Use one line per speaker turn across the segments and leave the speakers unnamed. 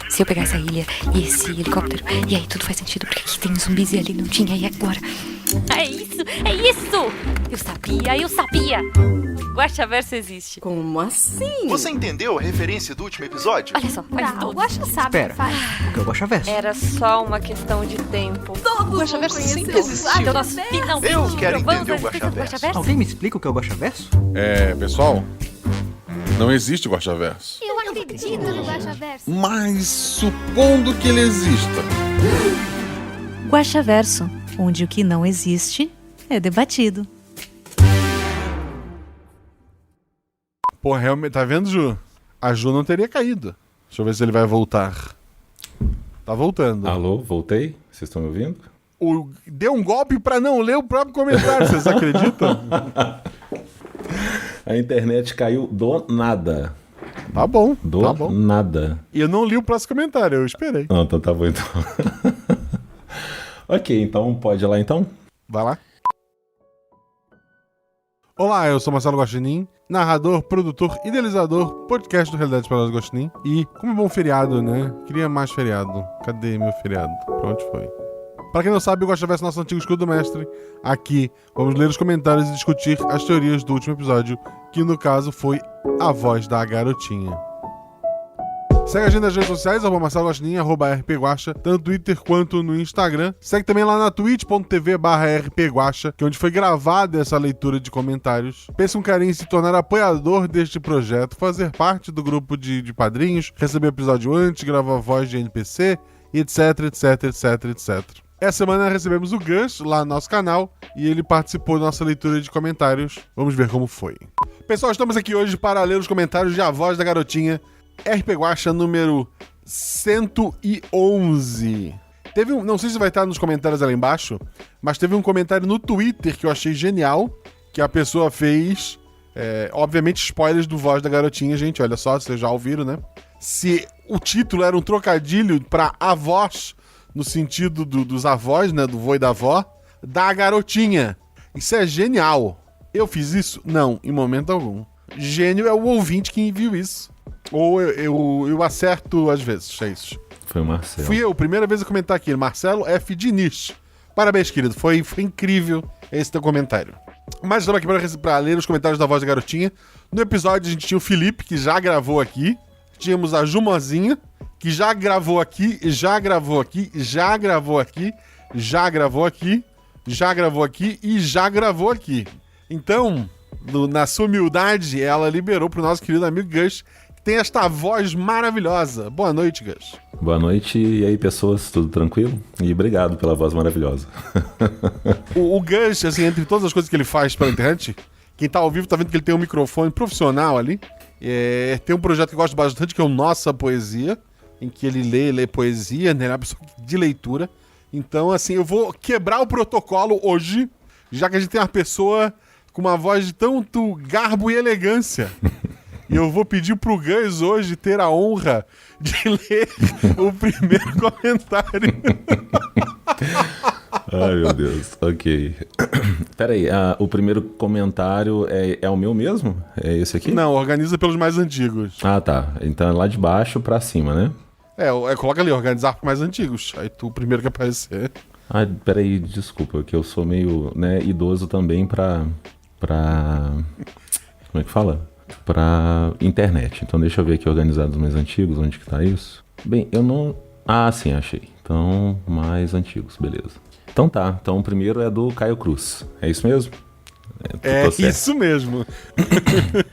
Se eu pegar essa ilha e esse helicóptero, e aí tudo faz sentido, porque aqui tem zumbis e ali não tinha, e agora? É isso! É isso! Eu sabia! Guaxaverso existe.
Como assim?
Você entendeu a referência do último episódio?
Olha só, faz
O
tudo.
Guaxa sabe o que faz.
O que é o Guaxaverso?
Era só uma questão de tempo.
Todo
Guaxaverso
mundo
sempre
conheceu.
existiu.
Então nós finalmente
Eu quero
provamos
entender o
a existência do
Guaxaverso.
Alguém me explica o que é o Guaxaverso?
Pessoal, não existe Guaxaverso.
Eu acredito no Guaxaverso.
Mas supondo que ele exista.
Guaxaverso, onde o que não existe é debatido.
Pô, realmente, tá vendo, Ju? A Ju não teria caído. Deixa eu ver se ele vai voltar. Tá voltando.
Alô, voltei? Vocês estão me ouvindo?
Deu um golpe pra não ler o próprio comentário, vocês acreditam?
A internet caiu do nada.
Tá bom,
Do
tá bom.
nada.
E eu não li o próximo comentário, eu esperei.
Não, então tá bom então. Ok, então pode ir lá então?
Vai lá. Olá, eu sou Marcelo Guaxinim, narrador, produtor, idealizador, podcast do Realidade Paralela do Guaxinim. E, como é bom feriado, né? Queria mais feriado. Cadê meu feriado? Pra onde foi? Pra quem não sabe, o Guaxaverso é nosso antigo escudo mestre. Aqui, vamos ler os comentários e discutir as teorias do último episódio, que no caso foi a voz da garotinha. Segue a gente nas redes sociais, Marcelo Guaxinim, @rpguaxa, tanto no Twitter quanto no Instagram. Segue também lá na twitch.tv/rpguaxa, que é onde foi gravada essa leitura de comentários. Pense um carinho em se tornar apoiador deste projeto, fazer parte do grupo de padrinhos, receber episódio antes, gravar voz de NPC, etc, etc, etc, etc. Essa semana recebemos o Gus lá no nosso canal e ele participou da nossa leitura de comentários. Vamos ver como foi. Pessoal, estamos aqui hoje para ler os comentários de A Voz da Garotinha, RP Guaxa número 111. Teve não sei se vai estar nos comentários ali embaixo, mas teve um comentário no Twitter que eu achei genial, que a pessoa fez, obviamente spoilers do Voz da Garotinha, gente, olha só, vocês já ouviram, né? Se o título era um trocadilho para avós, no sentido dos avós, né, do vô e da avó, da garotinha. Isso é genial. Eu fiz isso? Não, em momento algum. Gênio é o ouvinte que enviou isso. Ou eu acerto às vezes, é isso.
Foi o Marcelo.
Fui eu, primeira vez a comentar aqui, Marcelo F. Diniz. Parabéns, querido, foi incrível esse teu comentário. Mas estamos aqui para ler os comentários da Voz da Garotinha. No episódio a gente tinha o Felipe, que já gravou aqui. Tínhamos a Jumozinha, que já gravou aqui, já gravou aqui, já gravou aqui, já gravou aqui, já gravou aqui e já gravou aqui. Então, na sua humildade, ela liberou pro nosso querido amigo Gus, que tem esta voz maravilhosa. Boa noite, Gus.
Boa noite, e aí pessoas, tudo tranquilo? E obrigado pela voz maravilhosa.
O Gus, assim, entre todas as coisas que ele faz pela internet, quem tá ao vivo tá vendo que ele tem um microfone profissional ali. Tem um projeto que eu gosto bastante, que é o Nossa Poesia, em que ele lê poesia, né? Ele é uma pessoa de leitura. Então, assim, eu vou quebrar o protocolo hoje, já que a gente tem uma pessoa com uma voz de tanto garbo e elegância. E eu vou pedir pro Gus hoje ter a honra de ler o primeiro comentário.
Ai, meu Deus. Ok. Peraí, o primeiro comentário é o meu mesmo? É esse aqui?
Não, organiza pelos mais antigos.
Ah, tá. Então é lá de baixo pra cima, né?
Coloca ali, organizar por mais antigos. Aí tu, o primeiro que aparecer.
Ah, peraí, desculpa, que eu sou meio, né, idoso também pra... Como é que fala? Pra internet. Então deixa eu ver aqui organizados mais antigos, onde que tá isso? Bem, eu não... Ah, sim, achei. Então, mais antigos, beleza. Então tá, então o primeiro é do Caio Cruz. É isso mesmo?
Isso mesmo.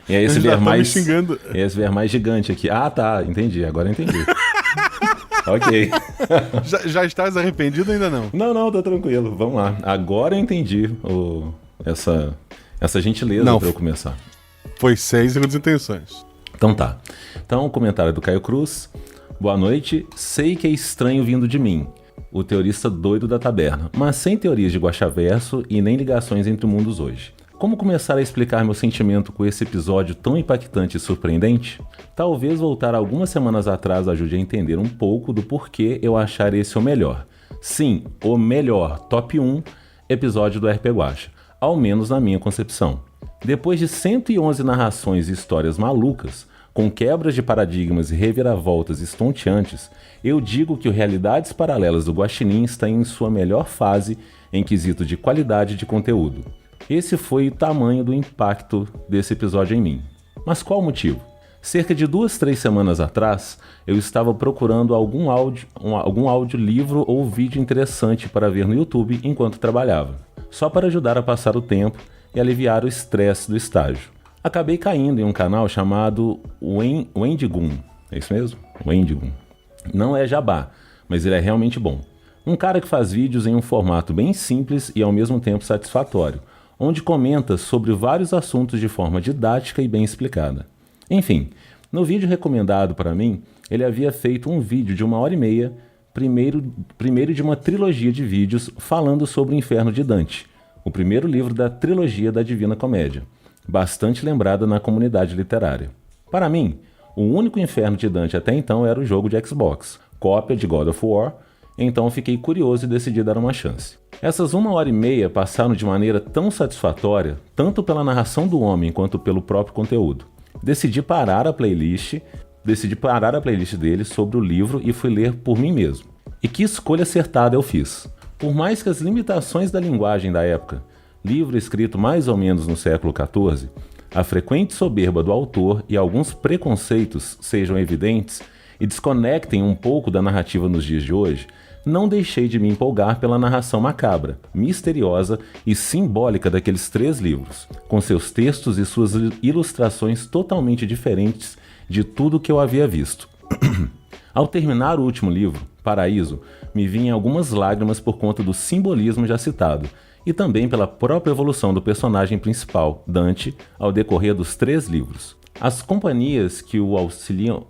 E é esse ver mais...
xingando.
É esse ver mais gigante aqui. Ah, tá, entendi, agora eu entendi. Ok.
Já estás arrependido ou ainda não?
Não, tá tranquilo. Vamos lá. Agora eu entendi essa gentileza pra eu começar.
Foi 6 segundos intenções.
Então tá. Então o comentário do Caio Cruz. Boa noite. Sei que é estranho vindo de mim, o teorista doido da taberna, mas sem teorias de Guaxaverso e nem ligações entre mundos hoje. Como começar a explicar meu sentimento com esse episódio tão impactante e surpreendente? Talvez voltar algumas semanas atrás ajude a entender um pouco do porquê eu achar esse o melhor. Sim, o melhor, top 1 episódio do RP Guaxa, ao menos na minha concepção. Depois de 111 narrações e histórias malucas, Com quebras de paradigmas e reviravoltas estonteantes, eu digo que o Realidades Paralelas do Guaxinim está em sua melhor fase em quesito de qualidade de conteúdo. Esse foi o tamanho do impacto desse episódio em mim. Mas qual o motivo? Cerca de 2-3 semanas atrás, eu estava procurando algum audiolivro ou vídeo interessante para ver no YouTube enquanto trabalhava, só para ajudar a passar o tempo e aliviar o estresse do estágio. Acabei caindo em um canal chamado Wendigoon. É isso mesmo? Wendigoon. Não é jabá, mas ele é realmente bom. Um cara que faz vídeos em um formato bem simples e ao mesmo tempo satisfatório, onde comenta sobre vários assuntos de forma didática e bem explicada. Enfim, no vídeo recomendado para mim, ele havia feito um vídeo de 1h30, primeiro de uma trilogia de vídeos falando sobre o Inferno de Dante, o primeiro livro da trilogia da Divina Comédia, bastante lembrada na comunidade literária. Para mim, o único Inferno de Dante até então era o jogo de Xbox, cópia de God of War, então fiquei curioso e decidi dar uma chance. Essas 1h30 passaram de maneira tão satisfatória, tanto pela narração do homem quanto pelo próprio conteúdo. Decidi parar a playlist dele sobre o livro e fui ler por mim mesmo. E que escolha acertada eu fiz. Por mais que as limitações da linguagem da época, livro escrito mais ou menos no século XIV, a frequente soberba do autor e alguns preconceitos sejam evidentes e desconectem um pouco da narrativa nos dias de hoje, não deixei de me empolgar pela narração macabra, misteriosa e simbólica daqueles 3 livros, com seus textos e suas ilustrações totalmente diferentes de tudo que eu havia visto. Ao terminar o último livro, Paraíso, me vinham algumas lágrimas por conta do simbolismo já citado, e também pela própria evolução do personagem principal, Dante, ao decorrer dos 3 livros. As companhias que o auxiliam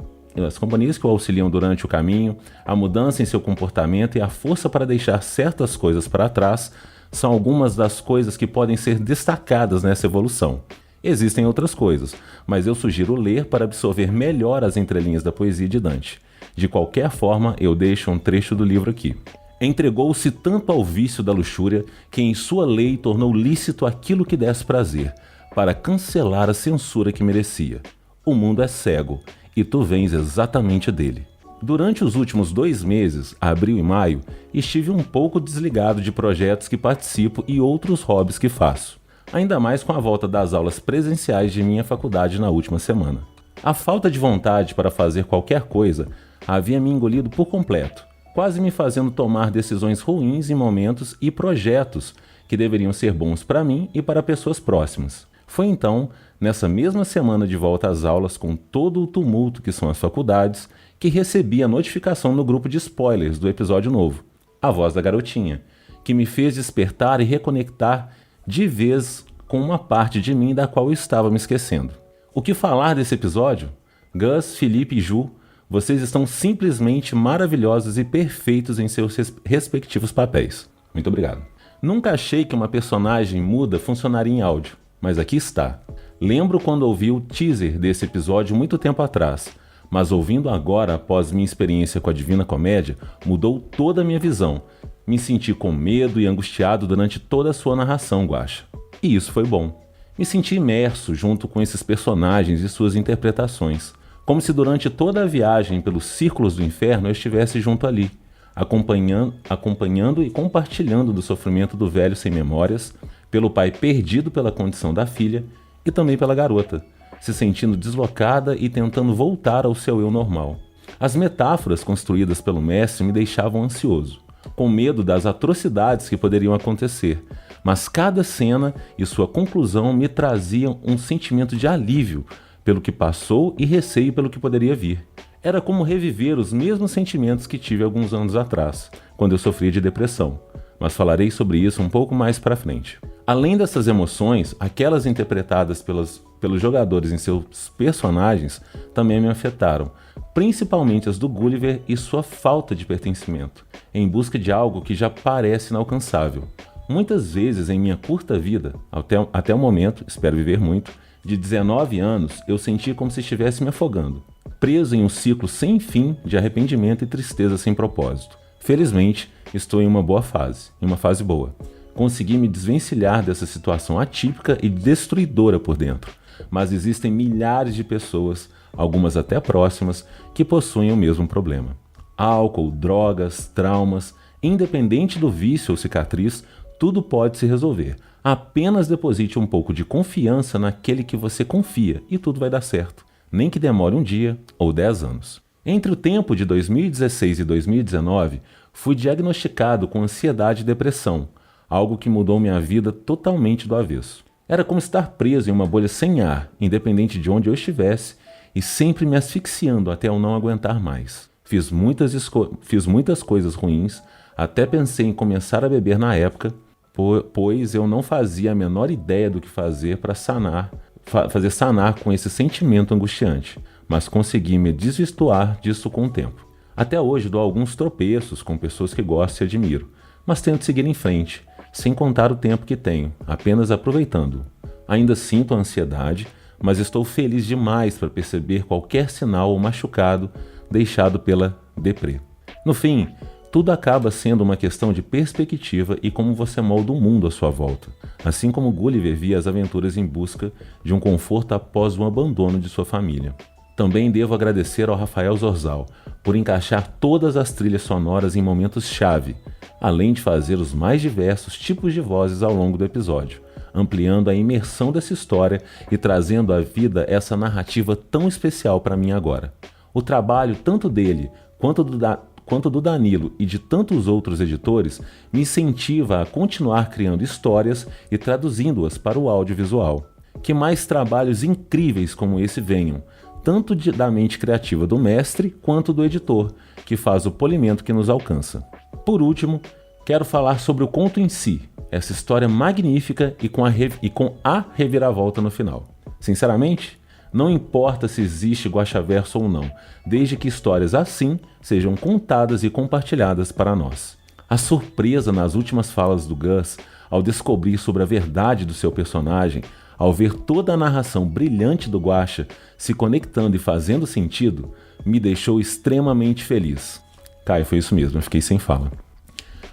durante o caminho, a mudança em seu comportamento e a força para deixar certas coisas para trás são algumas das coisas que podem ser destacadas nessa evolução. Existem outras coisas, mas eu sugiro ler para absorver melhor as entrelinhas da poesia de Dante. De qualquer forma, eu deixo um trecho do livro aqui. Entregou-se tanto ao vício da luxúria que em sua lei tornou lícito aquilo que desse prazer, para cancelar a censura que merecia. O mundo é cego, e tu vens exatamente dele. Durante os últimos 2 meses, abril e maio, estive um pouco desligado de projetos que participo e outros hobbies que faço, ainda mais com a volta das aulas presenciais de minha faculdade na última semana. A falta de vontade para fazer qualquer coisa havia me engolido por completo, quase me fazendo tomar decisões ruins em momentos e projetos que deveriam ser bons para mim e para pessoas próximas. Foi então, nessa mesma semana de volta às aulas com todo o tumulto que são as faculdades, que recebi a notificação no grupo de spoilers do episódio novo, A Voz da Garotinha, que me fez despertar e reconectar de vez com uma parte de mim da qual eu estava me esquecendo. O que falar desse episódio? Gus, Felipe e Ju, vocês estão simplesmente maravilhosos e perfeitos em seus respectivos papéis. Muito obrigado. Nunca achei que uma personagem muda funcionaria em áudio, mas aqui está. Lembro quando ouvi o teaser desse episódio muito tempo atrás, mas ouvindo agora após minha experiência com a Divina Comédia, mudou toda a minha visão. Me senti com medo e angustiado durante toda a sua narração, Guaxa. E isso foi bom. Me senti imerso junto com esses personagens e suas interpretações, como se durante toda a viagem pelos círculos do inferno eu estivesse junto ali, acompanhando e compartilhando do sofrimento do velho sem memórias, pelo pai perdido pela condição da filha e também pela garota, se sentindo deslocada e tentando voltar ao seu eu normal. As metáforas construídas pelo mestre me deixavam ansioso, com medo das atrocidades que poderiam acontecer, mas cada cena e sua conclusão me traziam um sentimento de alívio pelo que passou e receio pelo que poderia vir. Era como reviver os mesmos sentimentos que tive alguns anos atrás, quando eu sofria de depressão, mas falarei sobre isso um pouco mais para frente. Além dessas emoções, aquelas interpretadas pelos jogadores em seus personagens também me afetaram, principalmente as do Gulliver e sua falta de pertencimento, em busca de algo que já parece inalcançável. Muitas vezes em minha curta vida, até o momento, espero viver muito, de 19 anos, eu senti como se estivesse me afogando, preso em um ciclo sem fim de arrependimento e tristeza sem propósito. Felizmente, estou em uma fase boa. Consegui me desvencilhar dessa situação atípica e destruidora por dentro, mas existem milhares de pessoas, algumas até próximas, que possuem o mesmo problema. Álcool, drogas, traumas, independente do vício ou cicatriz, tudo pode se resolver. Apenas deposite um pouco de confiança naquele que você confia e tudo vai dar certo. Nem que demore um dia ou 10 anos. Entre o tempo de 2016 e 2019, fui diagnosticado com ansiedade e depressão, algo que mudou minha vida totalmente do avesso. Era como estar preso em uma bolha sem ar, independente de onde eu estivesse, e sempre me asfixiando até eu não aguentar mais. Fiz muitas coisas ruins, até pensei em começar a beber na época, pois eu não fazia a menor ideia do que fazer para sanar com esse sentimento angustiante, mas consegui me desvirtuar disso com o tempo. Até hoje dou alguns tropeços com pessoas que gosto e admiro, mas tento seguir em frente, sem contar o tempo que tenho, apenas aproveitando. Ainda sinto a ansiedade, mas estou feliz demais para perceber qualquer sinal ou machucado deixado pela deprê. No fim, tudo acaba sendo uma questão de perspectiva e como você molda o mundo à sua volta. Assim como Gulliver via as aventuras em busca de um conforto após o abandono de sua família. Também devo agradecer ao Rafael Zorzal por encaixar todas as trilhas sonoras em momentos-chave, além de fazer os mais diversos tipos de vozes ao longo do episódio, ampliando a imersão dessa história e trazendo à vida essa narrativa tão especial para mim agora. O trabalho tanto dele quanto do Danilo e de tantos outros editores me incentiva a continuar criando histórias e traduzindo-as para o audiovisual. Que mais trabalhos incríveis como esse venham, tanto da mente criativa do mestre quanto do editor, que faz o polimento que nos alcança. Por último, quero falar sobre o conto em si, essa história magnífica e com a reviravolta no final. Sinceramente, não importa se existe Guaxaverso ou não, desde que histórias assim sejam contadas e compartilhadas para nós. A surpresa nas últimas falas do Gus, ao descobrir sobre a verdade do seu personagem, ao ver toda a narração brilhante do Guaxa se conectando e fazendo sentido, me deixou extremamente feliz. Caio, foi isso mesmo, eu fiquei sem fala.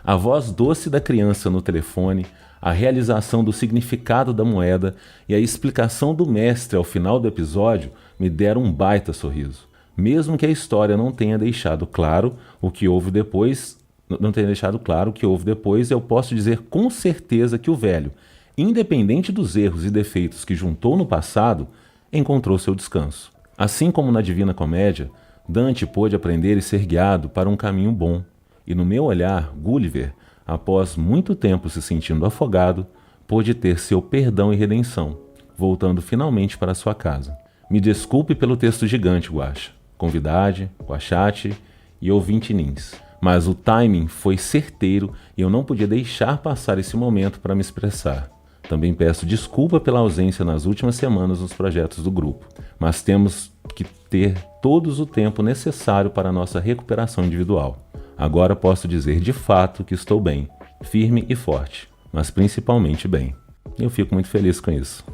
A voz doce da criança no telefone, a realização do significado da moeda e a explicação do mestre ao final do episódio me deram um baita sorriso. Mesmo que a história não tenha deixado claro o que houve depois, eu posso dizer com certeza que o velho, independente dos erros e defeitos que juntou no passado, encontrou seu descanso. Assim como na Divina Comédia, Dante pôde aprender e ser guiado para um caminho bom. E no meu olhar, Gulliver, após muito tempo se sentindo afogado, pôde ter seu perdão e redenção, voltando finalmente para sua casa. Me desculpe pelo texto gigante, Guaxa, convidade, Guaxate e ouvinte nins, mas o timing foi certeiro e eu não podia deixar passar esse momento para me expressar. Também peço desculpa pela ausência nas últimas semanas nos projetos do grupo, mas temos que ter todos o tempo necessário para a nossa recuperação individual. Agora posso dizer de fato que estou bem, firme e forte, mas principalmente bem. Eu fico muito feliz com isso.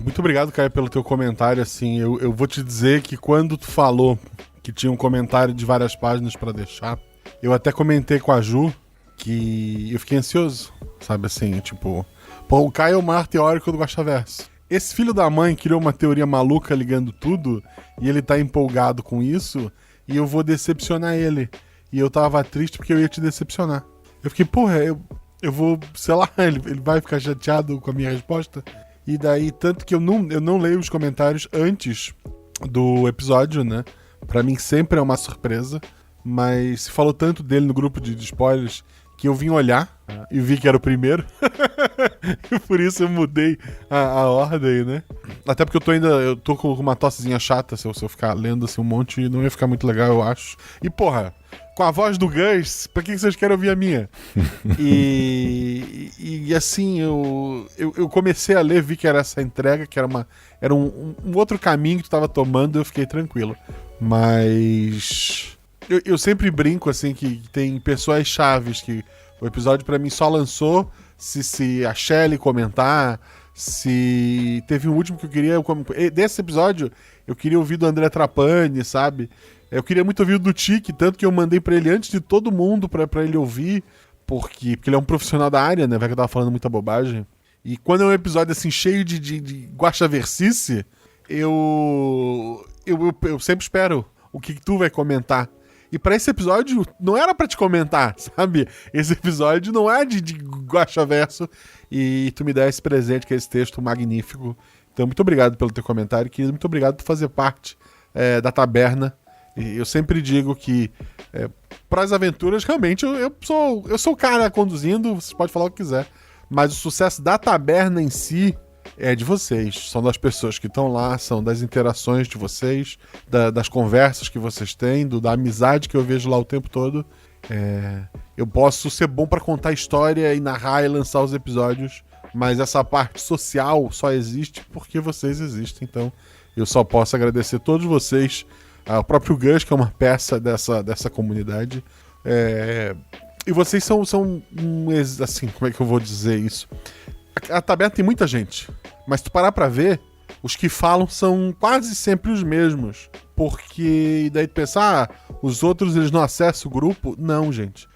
Muito obrigado, Caio, pelo teu comentário. Assim, eu vou te dizer que quando tu falou que tinha um comentário de várias páginas pra deixar, eu até comentei com a Ju que eu fiquei ansioso, sabe assim, tipo... Pô, o Caio é o maior teórico do Guaxaverso. Esse filho da mãe criou uma teoria maluca ligando tudo, e ele tá empolgado com isso, e eu vou decepcionar ele. E eu tava triste porque eu ia te decepcionar. Eu fiquei, porra, eu vou, sei lá, ele vai ficar chateado com a minha resposta. E daí, tanto que eu não leio os comentários antes do episódio, né? Pra mim sempre é uma surpresa. Mas se falou tanto dele no grupo de spoilers que eu vim olhar e vi que era o primeiro. E por isso eu mudei a ordem, né? Até porque eu tô com uma tossezinha chata, se eu ficar lendo assim um monte, não ia ficar muito legal, eu acho. E porra, com a voz do Gus, pra que vocês querem ouvir a minha? E assim, eu comecei a ler, vi que era essa entrega, que era um outro caminho que tu tava tomando, eu fiquei tranquilo. Mas... Eu sempre brinco, assim, que tem pessoas chaves que o episódio pra mim só lançou se a Shelly comentar, se teve um último que eu queria... Desse episódio, eu queria ouvir do André Trapani, sabe? Eu queria muito ouvir o do Tiki, tanto que eu mandei pra ele antes de todo mundo pra ele ouvir, porque ele é um profissional da área, né? Vai que eu tava falando muita bobagem. E quando é um episódio assim cheio de guaxaversice, eu sempre espero o que tu vai comentar. E pra esse episódio, não era pra te comentar, sabe? Esse episódio não é de guaxaverso. E tu me dá esse presente, que é esse texto magnífico. Então, muito obrigado pelo teu comentário, querido. Muito obrigado por fazer parte da taberna. E eu sempre digo que para as aventuras, realmente, eu sou o cara conduzindo, você pode falar o que quiser. Mas o sucesso da taberna em si é de vocês. São das pessoas que estão lá, são das interações de vocês, das conversas que vocês têm, da amizade que eu vejo lá o tempo todo. Eu posso ser bom para contar história e narrar e lançar os episódios, mas essa parte social só existe porque vocês existem. Então eu só posso agradecer todos vocês, ao próprio Gus, que é uma peça dessa comunidade. E vocês são assim, como é que eu vou dizer isso? A taberna tem muita gente, mas tu parar pra ver, os que falam são quase sempre os mesmos. Porque daí tu pensa, os outros eles não acessam o grupo. Não, gente.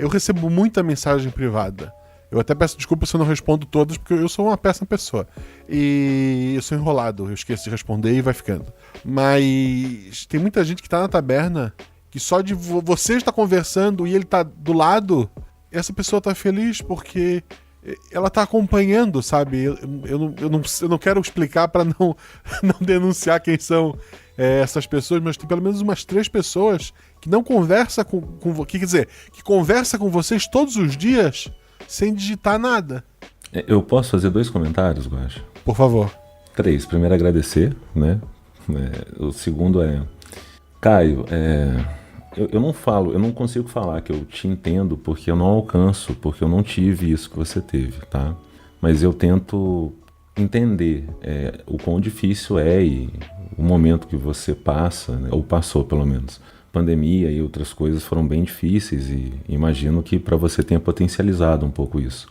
Eu recebo muita mensagem privada. Eu até peço desculpa se eu não respondo todas, porque eu sou uma péssima pessoa. E eu sou enrolado, eu esqueço de responder e vai ficando. Mas tem muita gente que tá na taberna, que só de você estar conversando e ele tá do lado, essa pessoa tá feliz porque ela tá acompanhando, sabe? Eu não quero explicar pra não denunciar quem são essas pessoas, mas tem pelo menos umas 3 pessoas que não conversa quer dizer, que conversa com vocês todos os dias sem digitar nada.
Eu posso fazer 2 comentários, Guaxa?
Por favor.
3. Primeiro, agradecer, né? O segundo Caio, eu não consigo falar que eu te entendo porque eu não alcanço, porque eu não tive isso que você teve, tá? Mas eu tento entender o quão difícil e o momento que você passa, né? Ou passou pelo menos. Pandemia e outras coisas foram bem difíceis e imagino que para você tenha potencializado um pouco isso.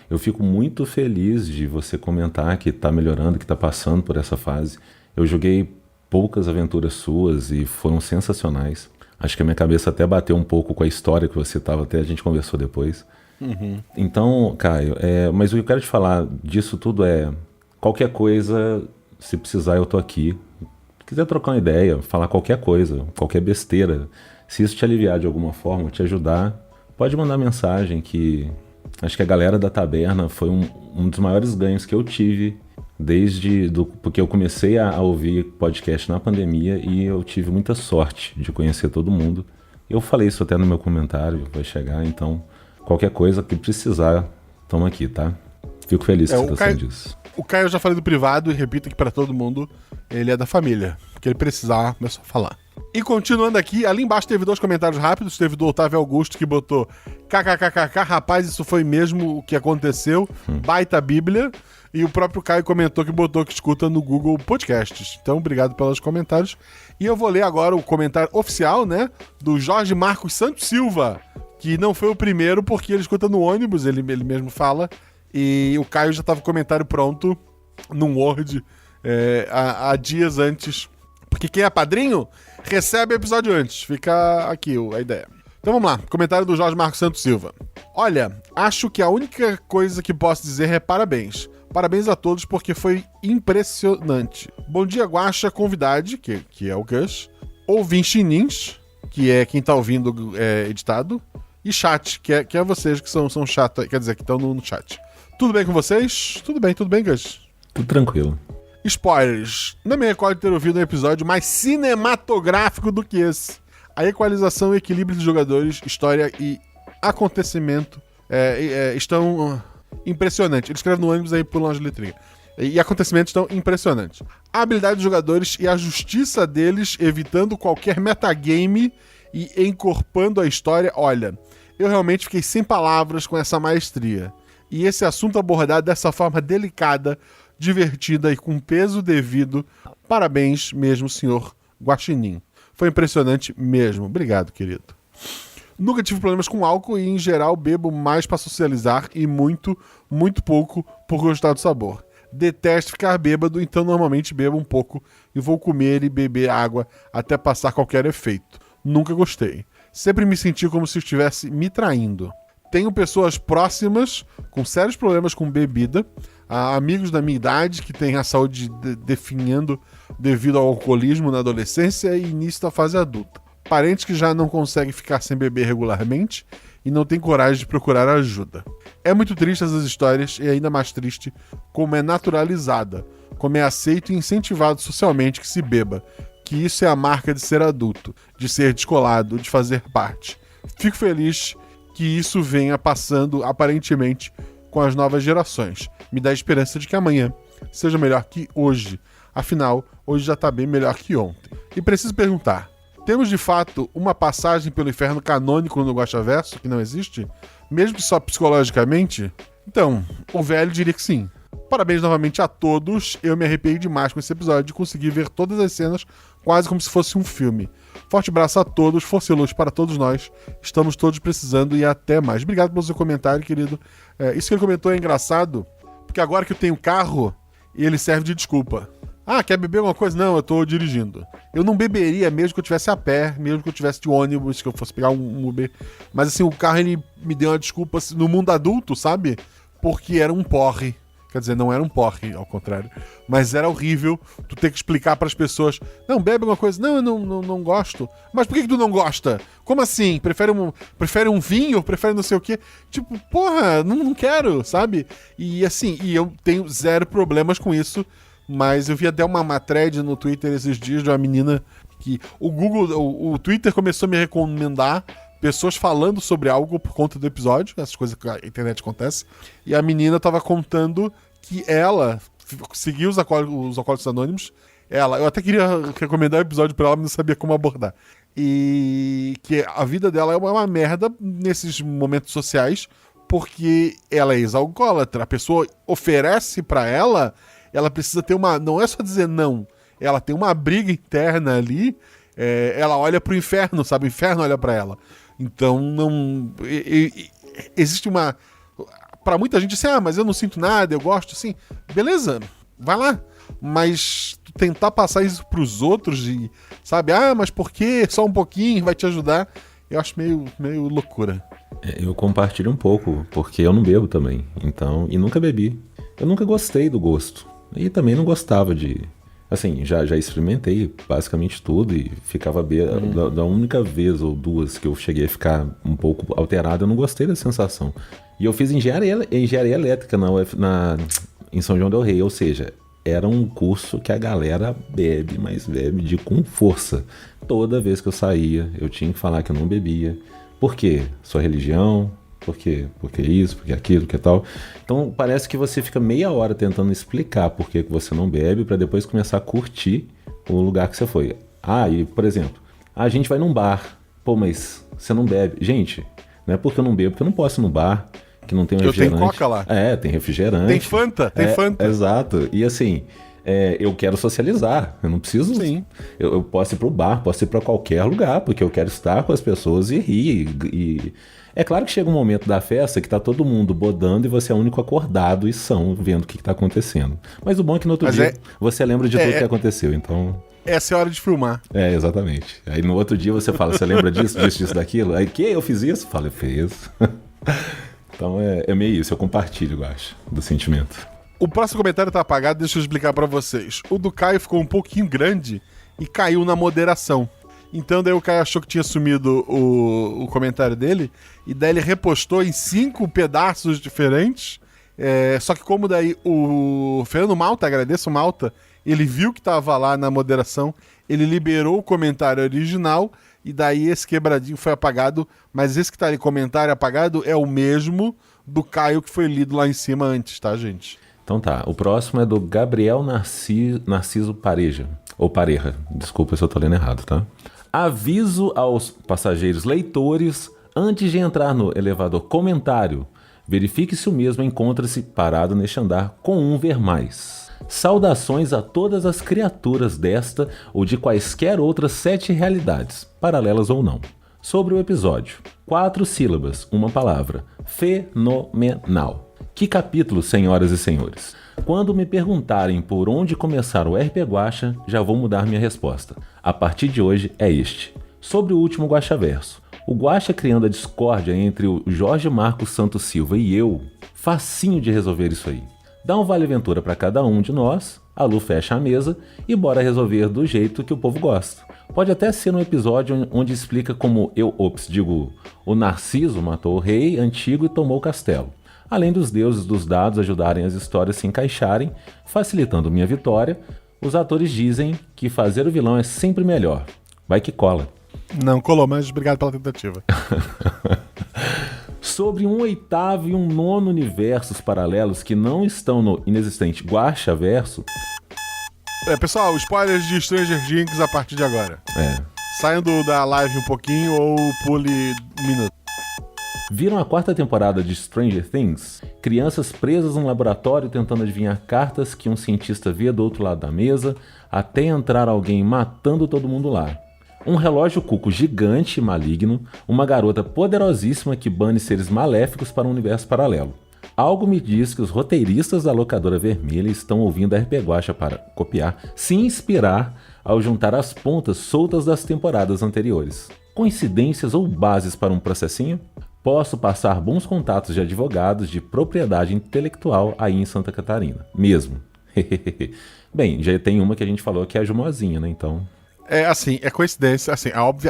Eu fico muito feliz de você comentar que está melhorando, que está passando por essa fase. Eu joguei poucas aventuras suas e foram sensacionais. Acho que a minha cabeça até bateu um pouco com a história que você estava, até a gente conversou depois. Uhum. Então, Caio, mas o que eu quero te falar disso tudo qualquer coisa, se precisar eu tô aqui. Se quiser trocar uma ideia, falar qualquer coisa, qualquer besteira, se isso te aliviar de alguma forma, te ajudar, pode mandar mensagem, que acho que a galera da taberna foi um dos maiores ganhos que eu tive porque eu comecei a ouvir podcast na pandemia e eu tive muita sorte de conhecer todo mundo. Eu falei isso até no meu comentário, vai chegar, então qualquer coisa que precisar, estamos aqui, tá? Fico feliz que você está sendo disso.
O Caio eu já falei do privado e repito aqui pra todo mundo, ele é da família. Que ele precisar, é só falar. E continuando aqui, ali embaixo teve 2 comentários rápidos. Teve do Otávio Augusto que botou kkkk, rapaz, isso foi mesmo o que aconteceu, baita bíblia. E o próprio Caio comentou que botou que escuta no Google Podcasts. Então, obrigado pelos comentários. E eu vou ler agora o comentário oficial, né, do Jorge Marcos Santos Silva, que não foi o primeiro porque ele escuta no ônibus, ele mesmo fala. E o Caio já tava com o comentário pronto num Word há dias antes. Porque quem é padrinho recebe o episódio antes. Fica aqui a ideia. Então vamos lá. Comentário do Jorge Marcos Santos Silva. Olha, acho que a única coisa que posso dizer é parabéns. Parabéns a todos porque foi impressionante. Bom dia, Guaxa, convidade, que é o Gus. Ouvintinins, que é quem tá ouvindo editado. E chat, que é vocês que são chatos, quer dizer, que estão no chat. Tudo bem com vocês? Tudo bem, Gus?
Tudo tranquilo.
Spoilers. Não me recordo de ter ouvido um episódio mais cinematográfico do que esse. A equalização e equilíbrio dos jogadores, história e acontecimento estão impressionantes. Ele escreve no ônibus aí por longe de letrinha. E acontecimentos estão impressionantes. A habilidade dos jogadores e a justiça deles, evitando qualquer metagame e encorpando a história. Olha, eu realmente fiquei sem palavras com essa maestria. E esse assunto abordado dessa forma delicada, divertida e com peso devido. Parabéns mesmo, senhor Guaxinim. Foi impressionante mesmo. Obrigado, querido. Nunca tive problemas com álcool e, em geral, bebo mais para socializar e muito, muito pouco por gostar do sabor. Detesto ficar bêbado, então normalmente bebo um pouco e vou comer e beber água até passar qualquer efeito. Nunca gostei. Sempre me senti como se estivesse me traindo. tenho pessoas próximas com sérios problemas com bebida, amigos da minha idade que têm a saúde definhando devido ao alcoolismo na adolescência e início da fase adulta. Parentes que já não conseguem ficar sem beber regularmente e não têm coragem de procurar ajuda. É muito triste essas histórias e ainda mais triste como é naturalizada, como é aceito e incentivado socialmente que se beba, que isso é a marca de ser adulto, de ser descolado, de fazer parte. Fico feliz que isso venha passando aparentemente com as novas gerações. Me dá a esperança de que amanhã seja melhor que hoje. Afinal, hoje já está bem melhor que ontem. E preciso perguntar, temos de fato uma passagem pelo inferno canônico no Guaxaverso que não existe? Mesmo que só psicologicamente? Então, o velho diria que sim. Parabéns novamente a todos, eu me arrepiei demais com esse episódio e consegui ver todas as cenas quase como se fosse um filme. Forte abraço a todos, força e luz para todos nós, estamos todos precisando e até mais. Obrigado pelo seu comentário, querido. Isso que ele comentou é engraçado, porque agora que eu tenho carro, ele serve de desculpa. Ah, quer beber alguma coisa? Não, eu tô dirigindo. Eu não beberia mesmo que eu tivesse a pé, mesmo que eu tivesse de ônibus, que eu fosse pegar um Uber. Mas assim, o carro ele me deu uma desculpa assim, no mundo adulto, sabe? Porque era um porre. Quer dizer, não era um porre, ao contrário. Mas era horrível tu ter que explicar pras pessoas. Não, bebe alguma coisa. Não, eu não gosto. Mas por que tu não gosta? Como assim? Prefere um vinho? Prefere não sei o quê? Tipo, porra, não quero, sabe? E assim, eu tenho zero problemas com isso. Mas eu vi até uma thread no Twitter esses dias de uma menina que o Twitter começou a me recomendar pessoas falando sobre algo por conta do episódio, essas coisas que a internet acontece, e a menina tava contando que ela seguiu os Alcoólicos Anônimos, eu até queria recomendar o episódio pra ela, mas não sabia como abordar, e que a vida dela é uma merda nesses momentos sociais, porque ela é ex-alcoólatra, a pessoa oferece pra ela precisa ter não é só dizer não, ela tem uma briga interna ali, ela olha pro inferno, sabe? O inferno olha pra ela. Então, existe uma... Pra muita gente, assim, mas eu não sinto nada, eu gosto, assim, beleza, vai lá. Mas tentar passar isso pros outros e, sabe? Mas por quê? Só um pouquinho, vai te ajudar. Eu acho meio loucura.
Eu compartilho um pouco, porque eu não bebo também, então, e nunca bebi. Eu nunca gostei do gosto. E também não gostava de... Assim, já experimentei basicamente tudo e ficava da única vez ou duas que eu cheguei a ficar um pouco alterado, eu não gostei da sensação. E eu fiz engenharia elétrica em São João del Rei, ou seja, era um curso que a galera bebe, mas bebe com força. Toda vez que eu saía, eu tinha que falar que eu não bebia. Por quê? Sua religião... Por quê? Porque isso, porque aquilo, que tal. Então parece que você fica meia hora tentando explicar por que você não bebe para depois começar a curtir o lugar que você foi. E por exemplo, a gente vai num bar. Pô, mas você não bebe. Gente, não é porque eu não bebo, porque eu não posso ir no bar que não tem refrigerante.
Tem Coca lá.
Tem refrigerante.
Tem Fanta, Fanta.
Exato. E assim, eu quero socializar. Eu não preciso...
Sim.
Eu posso ir pro bar, posso ir para qualquer lugar, porque eu quero estar com as pessoas e rir. É claro que chega um momento da festa que tá todo mundo bodando e você é o único acordado e são vendo o que tá acontecendo. Mas o bom é que no outro dia você lembra de tudo que aconteceu, então...
Essa é a hora de filmar.
Exatamente. Aí no outro dia você fala, você lembra disso, daquilo? Aí, eu fiz isso? Fala, eu fiz. Então é meio isso, eu compartilho, eu acho, do sentimento.
O próximo comentário tá apagado, deixa eu explicar pra vocês. O do Caio ficou um pouquinho grande e caiu na moderação. Então daí o Caio achou que tinha sumido o comentário dele, e daí ele repostou em 5 pedaços diferentes, só que como daí o Fernando Malta, agradeço o Malta, ele viu que tava lá na moderação, ele liberou o comentário original, e daí esse quebradinho foi apagado, mas esse que tá ali, comentário apagado, é o mesmo do Caio que foi lido lá em cima antes, tá, gente?
Então tá, o próximo é do Gabriel Narciso Pareja, ou Pareja, desculpa se eu tô lendo errado, tá? Aviso aos passageiros leitores antes de entrar no elevador comentário. Verifique se o mesmo encontra-se parado neste andar com um ver mais. Saudações a todas as criaturas desta ou de quaisquer outras 7 realidades, paralelas ou não. Sobre o episódio. 4 sílabas, uma palavra. Fenomenal. Que capítulo, senhoras e senhores? Quando me perguntarem por onde começar o RP Guaxa, já vou mudar minha resposta. A partir de hoje é este. Sobre o último Guaxaverso. O Guaxa criando a discórdia entre o Jorge Marcos Santos Silva e eu, facinho de resolver isso aí. Dá um vale-aventura para cada um de nós, a Lu fecha a mesa e bora resolver do jeito que o povo gosta. Pode até ser um episódio onde explica como o Narciso matou o rei antigo e tomou o castelo. Além dos deuses dos dados ajudarem as histórias a se encaixarem, facilitando minha vitória, os atores dizem que fazer o vilão é sempre melhor. Vai que cola.
Não colou, mas obrigado pela tentativa.
Sobre um 8º e um 9º universos paralelos que não estão no inexistente Guaxaverso...
Pessoal, spoilers de Stranger Things a partir de agora. Saiam da live um pouquinho ou pule um minuto.
Viram a 4ª temporada de Stranger Things? Crianças presas num laboratório tentando adivinhar cartas que um cientista vê do outro lado da mesa, até entrar alguém matando todo mundo lá. Um relógio cuco gigante e maligno, uma garota poderosíssima que bane seres maléficos para um universo paralelo. Algo me diz que os roteiristas da locadora vermelha estão ouvindo a RP Guaxa para copiar, se inspirar ao juntar as pontas soltas das temporadas anteriores. Coincidências ou bases para um processinho? Posso passar bons contatos de advogados de propriedade intelectual aí em Santa Catarina. Mesmo. Bem, já tem uma que a gente falou que é a Jumozinha, né? Então...
É coincidência,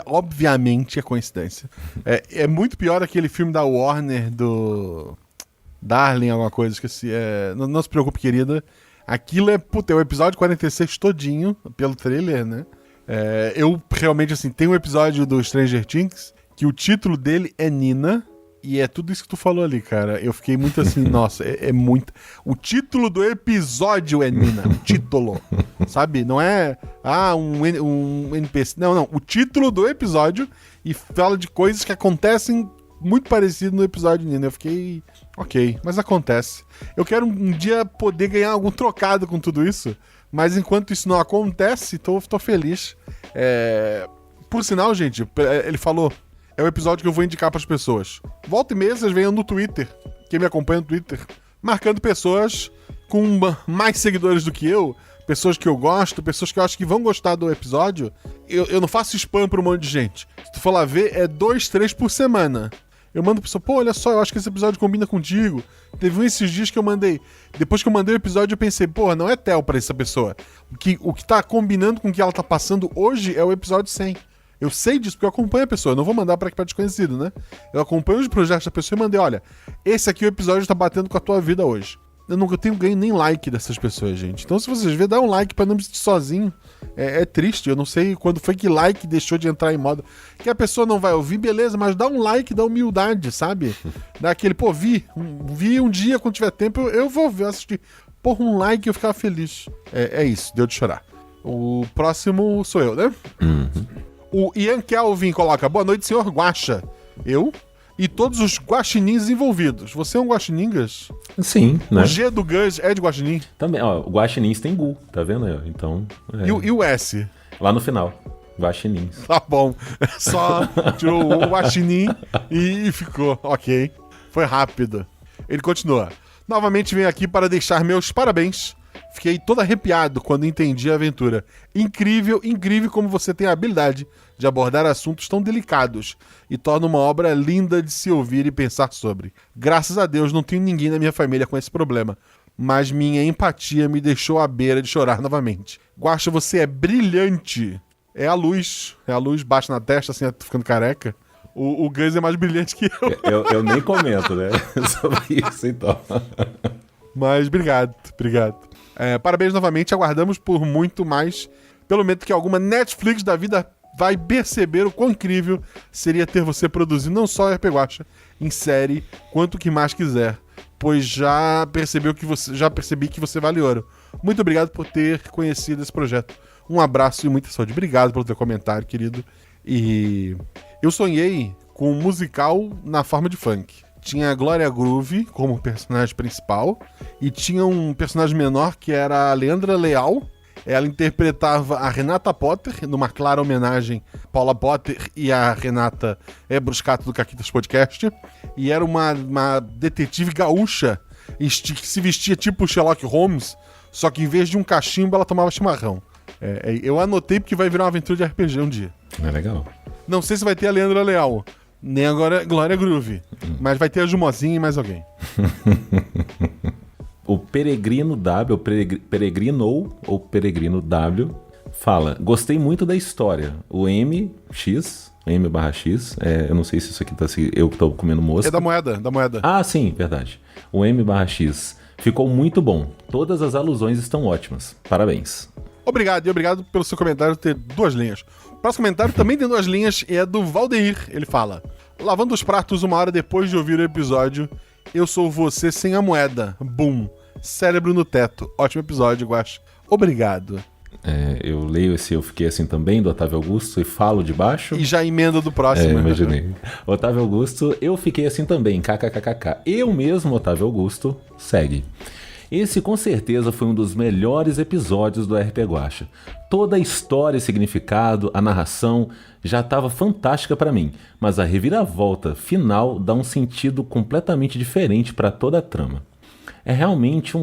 obviamente é coincidência. É muito pior aquele filme da Warner do Darling, alguma coisa, esqueci. Não se preocupe, querida. Aquilo é o episódio 46 todinho, pelo trailer, né? Eu realmente, tem um episódio do Stranger Things que o título dele é Nina, e é tudo isso que tu falou ali, cara. Eu fiquei muito assim, nossa, é muito... O título do episódio é Nina, o título, sabe? Não é, um NPC, não. O título do episódio e fala de coisas que acontecem muito parecido no episódio Nina. Eu fiquei, ok, mas acontece. Eu quero um dia poder ganhar algum trocado com tudo isso, mas enquanto isso não acontece, tô feliz. Por sinal, gente, ele falou... É o episódio que eu vou indicar pras pessoas. Volta e meia, vocês venham no Twitter, quem me acompanha no Twitter, marcando pessoas com mais seguidores do que eu, pessoas que eu gosto, pessoas que eu acho que vão gostar do episódio. Eu não faço spam pra um monte de gente. Se tu for lá ver, é 2, 3 por semana. Eu mando pra pessoa, olha só, eu acho que esse episódio combina contigo. Teve um esses dias que eu mandei. Depois que eu mandei o episódio, eu pensei, não é tel pra essa pessoa. O que tá combinando com o que ela tá passando hoje é o episódio 100. Eu sei disso porque eu acompanho a pessoa. Eu não vou mandar pra desconhecido, né? Eu acompanho os projetos da pessoa e mandei, olha, esse aqui o episódio tá batendo com a tua vida hoje. Eu nunca tenho ganho nem like dessas pessoas, gente. Então se vocês verem, dá um like pra não me sentir sozinho. É triste, eu não sei quando foi que like deixou de entrar em moda. Que a pessoa não vai ouvir, beleza, mas dá um like da humildade, sabe? Dá aquele, vi um dia, quando tiver tempo, eu vou ver, assistir. Um like eu ficava feliz. É isso, deu de chorar. O próximo sou eu, né? O Ian Kelvin coloca, boa noite, senhor Guaxa. Eu e todos os guaxinins envolvidos. Você é um guaxiningas?
Sim, né?
O G do Gus é de guaxinim?
Também, ó, o guaxinins tem Gu, tá vendo aí? Então...
E o S?
Lá no final, guaxinins.
Tá bom, só tirou o guaxinim e ficou, ok. Foi rápido. Ele continua. Novamente venho aqui para deixar meus parabéns. Fiquei todo arrepiado quando entendi a aventura. Incrível como você tem a habilidade de abordar assuntos tão delicados e torna uma obra linda de se ouvir e pensar sobre. Graças a Deus não tenho ninguém na minha família com esse problema, mas minha empatia me deixou à beira de chorar novamente. Guaxa, você é brilhante. É a luz baixa na testa, assim, ficando careca. O Gus é mais brilhante que eu.
Eu nem comento, né? Sobre isso, então.
Mas obrigado. Parabéns novamente, aguardamos por muito mais. Pelo menos que alguma Netflix da vida vai perceber o quão incrível seria ter você produzindo não só RP Guaxa em série, quanto o que mais quiser. Pois já percebi que você vale ouro. Muito obrigado por ter conhecido esse projeto. Um abraço e muita saúde. Obrigado pelo teu comentário, querido. E eu sonhei com um musical na forma de funk. Tinha a Glória Groove como personagem principal e tinha um personagem menor que era a Leandra Leal. Ela interpretava a Renata Potter, numa clara homenagem a Paula Potter e a Renata Bruscato do Caquitas Podcast. E era uma detetive gaúcha que se vestia tipo Sherlock Holmes, só que em vez de um cachimbo ela tomava chimarrão. Eu anotei porque vai virar uma aventura de RPG um dia.
É legal.
Não sei se vai ter a Leandra Leal, Nem agora Glória Groove. Mas vai ter a Jumozinha e mais alguém.
O Peregrino W, Peregrino ou Peregrino W, fala: gostei muito da história. O M/X, eu não sei se isso aqui tá assim, eu que tô comendo mosca.
É da moeda.
Ah, sim, verdade. O M/X ficou muito bom. Todas as alusões estão ótimas. Parabéns.
Obrigado, e obrigado pelo seu comentário ter 2 linhas. O próximo comentário também tem 2 linhas e é do Valdeir. Ele fala: lavando os pratos 1 hora depois de ouvir o episódio, eu sou você sem a moeda. Boom. Cérebro no teto. Ótimo episódio, Guaxa. Obrigado.
Eu leio esse Eu Fiquei Assim Também, do Otávio Augusto, e falo de baixo.
E já emenda do próximo.
Imaginei. Otávio Augusto, Eu Fiquei Assim Também, kkkk. Eu mesmo, Otávio Augusto, segue. Esse com certeza foi um dos melhores episódios do RP Guaxa. Toda a história e significado, a narração, já estava fantástica para mim, mas a reviravolta final dá um sentido completamente diferente para toda a trama. É realmente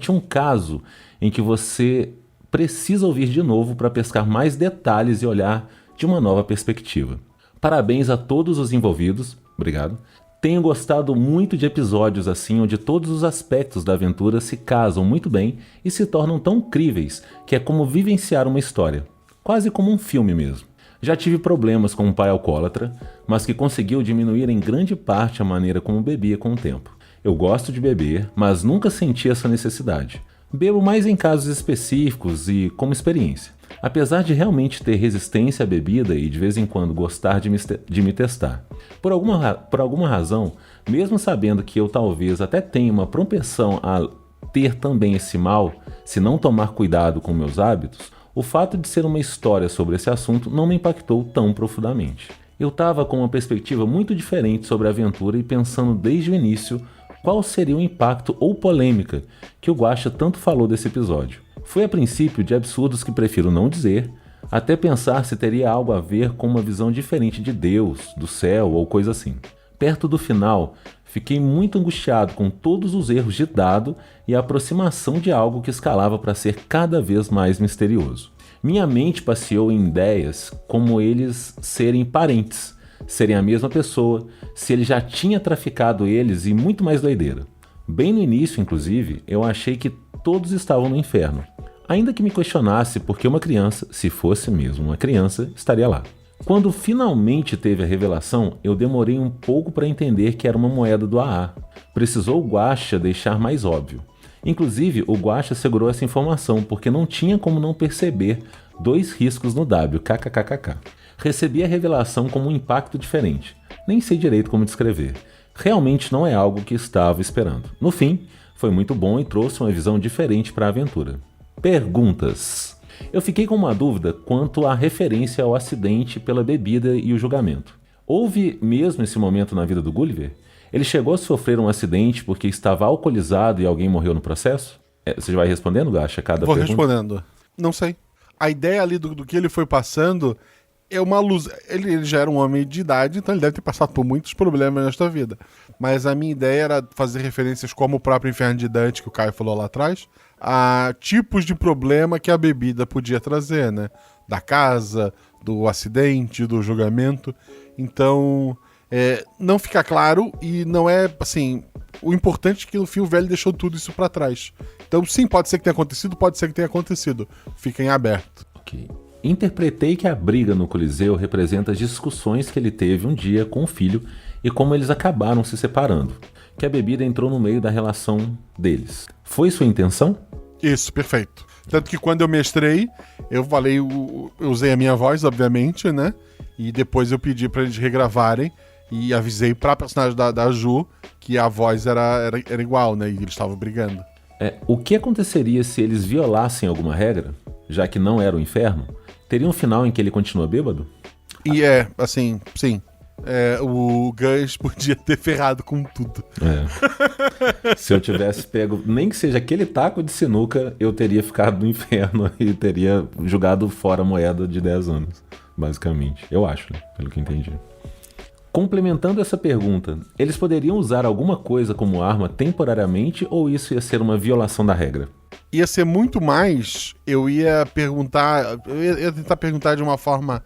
um caso em que você precisa ouvir de novo para pescar mais detalhes e olhar de uma nova perspectiva. Parabéns a todos os envolvidos. Obrigado. Tenho gostado muito de episódios assim, onde todos os aspectos da aventura se casam muito bem e se tornam tão críveis que é como vivenciar uma história. Quase como um filme mesmo. Já tive problemas com um pai alcoólatra, mas que conseguiu diminuir em grande parte a maneira como bebia com o tempo. Eu gosto de beber, mas nunca senti essa necessidade. Bebo mais em casos específicos e como experiência. Apesar de realmente ter resistência à bebida e de vez em quando gostar de me testar. Por alguma razão, mesmo sabendo que eu talvez até tenha uma propensão a ter também esse mal, se não tomar cuidado com meus hábitos, o fato de ser uma história sobre esse assunto não me impactou tão profundamente. Eu estava com uma perspectiva muito diferente sobre a aventura e pensando desde o início qual seria o impacto ou polêmica que o Guaxa tanto falou desse episódio. Foi a princípio de absurdos que prefiro não dizer, até pensar se teria algo a ver com uma visão diferente de Deus, do céu ou coisa assim. Perto do final, fiquei muito angustiado com todos os erros de dado e a aproximação de algo que escalava para ser cada vez mais misterioso. Minha mente passeou em ideias como eles serem parentes, serem a mesma pessoa, se ele já tinha traficado eles e muito mais doideira. Bem no início, inclusive, eu achei que todos estavam no inferno. Ainda que me questionasse por que uma criança, se fosse mesmo uma criança, estaria lá. Quando finalmente teve a revelação, eu demorei um pouco para entender que era uma moeda do AA. Precisou o Guaxa deixar mais óbvio. Inclusive, o Guaxa segurou essa informação porque não tinha como não perceber 2 riscos no W, kkkk. Recebi a revelação como um impacto diferente. Nem sei direito como descrever. Realmente não é algo que estava esperando. No fim, foi muito bom e trouxe uma visão diferente para a aventura. Perguntas. Eu fiquei com uma dúvida quanto à referência ao acidente pela bebida e o julgamento. Houve mesmo esse momento na vida do Gulliver? Ele chegou a sofrer um acidente porque estava alcoolizado e alguém morreu no processo? Você vai respondendo, Guaxa, cada
Vou
pergunta?
respondendo. Não sei. A ideia ali do que ele foi passando é uma luz. Ele já era um homem de idade, então ele deve ter passado por muitos problemas nesta vida. Mas a minha ideia era fazer referências como o próprio Inferno de Dante, que o Caio falou lá atrás, a tipos de problema que a bebida podia trazer, né? Da casa, do acidente, do julgamento. Então, não fica claro e não é, assim... O importante é que no fim o velho deixou tudo isso pra trás. Então, sim, pode ser que tenha acontecido, pode ser que tenha acontecido. Fica em aberto.
Ok. Interpretei que a briga no Coliseu representa as discussões que ele teve um dia com o filho e como eles acabaram se separando. Que a bebida entrou no meio da relação deles. Foi sua intenção?
Isso, perfeito. Tanto que quando eu mestrei, eu falei, eu usei a minha voz, obviamente, né? E depois eu pedi pra eles regravarem e avisei pra personagem da Ju que a voz era igual, né? E eles estavam brigando.
O que aconteceria se eles violassem alguma regra, já que não era o inferno? Teria um final em que ele continua bêbado?
E assim, sim. O Gus podia ter ferrado com tudo.
Se eu tivesse pego, nem que seja aquele taco de sinuca, eu teria ficado no inferno e teria jogado fora a moeda de 10 anos, basicamente. Eu acho, né? Pelo que entendi. Complementando essa pergunta, eles poderiam usar alguma coisa como arma temporariamente ou isso ia ser uma violação da regra?
Ia ser muito mais, eu ia tentar perguntar de uma forma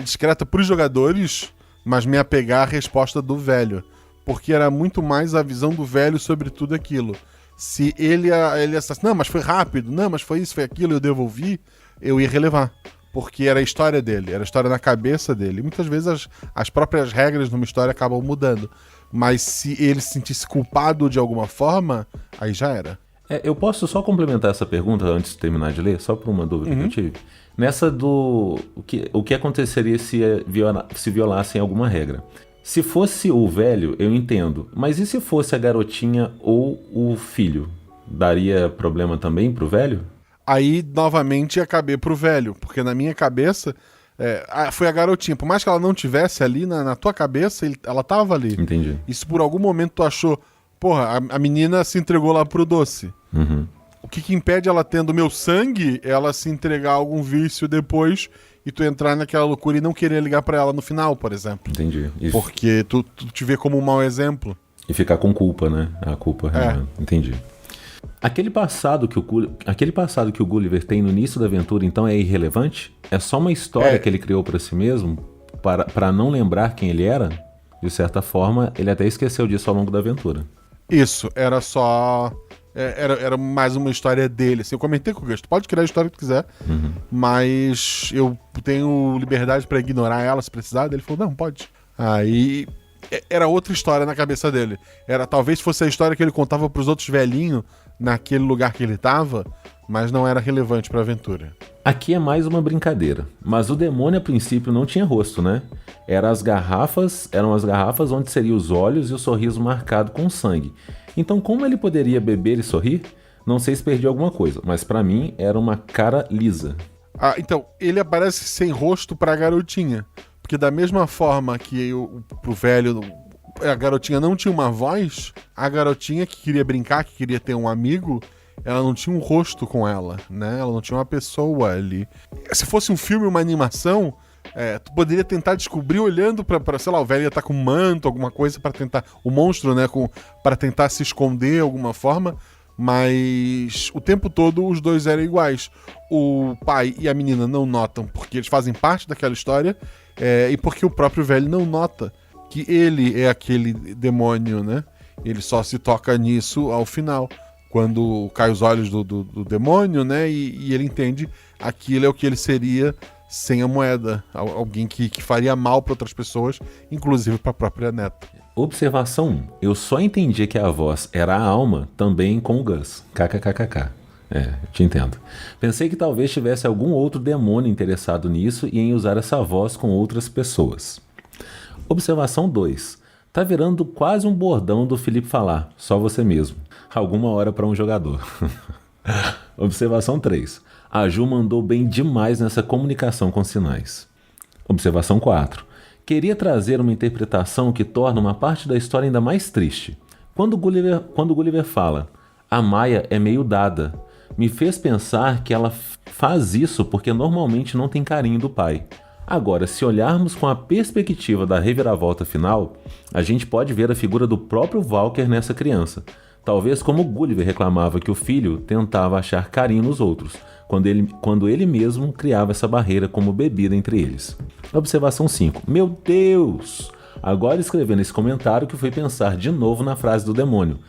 discreta para os jogadores mas me apegar à resposta do velho, porque era muito mais a visão do velho sobre tudo aquilo. Se ele assassinou, não, mas foi rápido, não, mas foi isso, foi aquilo, eu devolvi, eu ia relevar. Porque era a história dele, era a história na cabeça dele. E muitas vezes as próprias regras numa história acabam mudando. Mas se ele se sentisse culpado de alguma forma, aí já era.
Eu posso só complementar essa pergunta antes de terminar de ler, só por uma dúvida que eu tive. Nessa do... O que aconteceria se violassem alguma regra? Se fosse o velho, eu entendo. Mas e se fosse a garotinha ou o filho? Daria problema também pro velho?
Aí, novamente, ia caber pro velho. Porque na minha cabeça, foi a garotinha. Por mais que ela não tivesse ali, na tua cabeça, ela tava ali.
Entendi.
E se por algum momento tu achou, porra, a menina se entregou lá pro doce.
Uhum.
O que impede ela tendo meu sangue, ela se entregar a algum vício depois e tu entrar naquela loucura e não querer ligar pra ela no final, por exemplo.
Entendi.
Porque tu te vê como um mau exemplo.
E ficar com culpa, né? A culpa. Entendi. Aquele passado que o Gulliver tem no início da aventura, então, é irrelevante? É só uma história que ele criou pra si mesmo para não lembrar quem ele era? De certa forma, ele até esqueceu disso ao longo da aventura.
Isso, era só... Era mais uma história dele. Assim, eu comentei com o Gus, tu pode criar a história que tu quiser, mas eu tenho liberdade pra ignorar ela se precisar. Ele falou, não, pode. Aí era outra história na cabeça dele. Talvez fosse a história que ele contava pros outros velhinhos naquele lugar que ele tava, mas não era relevante pra aventura.
Aqui é mais uma brincadeira, mas o demônio a princípio não tinha rosto, né? Eram as garrafas onde seriam os olhos e o sorriso marcado com sangue. Então como ele poderia beber e sorrir? Não sei se perdi alguma coisa, mas pra mim era uma cara lisa.
Então, ele aparece sem rosto pra garotinha. Porque da mesma forma que pro velho a garotinha não tinha uma voz, a garotinha que queria brincar, que queria ter um amigo, ela não tinha um rosto com ela, né? Ela não tinha uma pessoa ali. Se fosse um filme, uma animação, tu poderia tentar descobrir olhando pra sei lá, o velho ia estar com um manto, alguma coisa pra tentar... O monstro, né? Pra tentar se esconder de alguma forma, mas o tempo todo os dois eram iguais. O pai e a menina não notam porque eles fazem parte daquela história, e porque o próprio velho não nota que ele é aquele demônio, né? Ele só se toca nisso ao final, quando cai os olhos do demônio, né? E ele entende aquilo é o que ele seria sem a moeda. Alguém que faria mal para outras pessoas, inclusive para a própria neta.
Observação 1. Eu só entendi que a voz era a alma também com o Gus. KKKKK. Eu te entendo. Pensei que talvez tivesse algum outro demônio interessado nisso e em usar essa voz com outras pessoas. Observação 2. Tá virando quase um bordão do Felipe falar, só você mesmo. Alguma hora para um jogador. Observação 3. A Ju mandou bem demais nessa comunicação com sinais. Observação 4. Queria trazer uma interpretação que torna uma parte da história ainda mais triste. Quando Gulliver fala, a Maia é meio dada, me fez pensar que ela faz isso porque normalmente não tem carinho do pai. Agora, se olharmos com a perspectiva da reviravolta final, a gente pode ver a figura do próprio Walker nessa criança. Talvez como Gulliver reclamava que o filho tentava achar carinho nos outros, quando ele mesmo criava essa barreira como bebida entre eles. Observação 5. Meu Deus! Agora escrevendo esse comentário que fui pensar de novo na frase do demônio.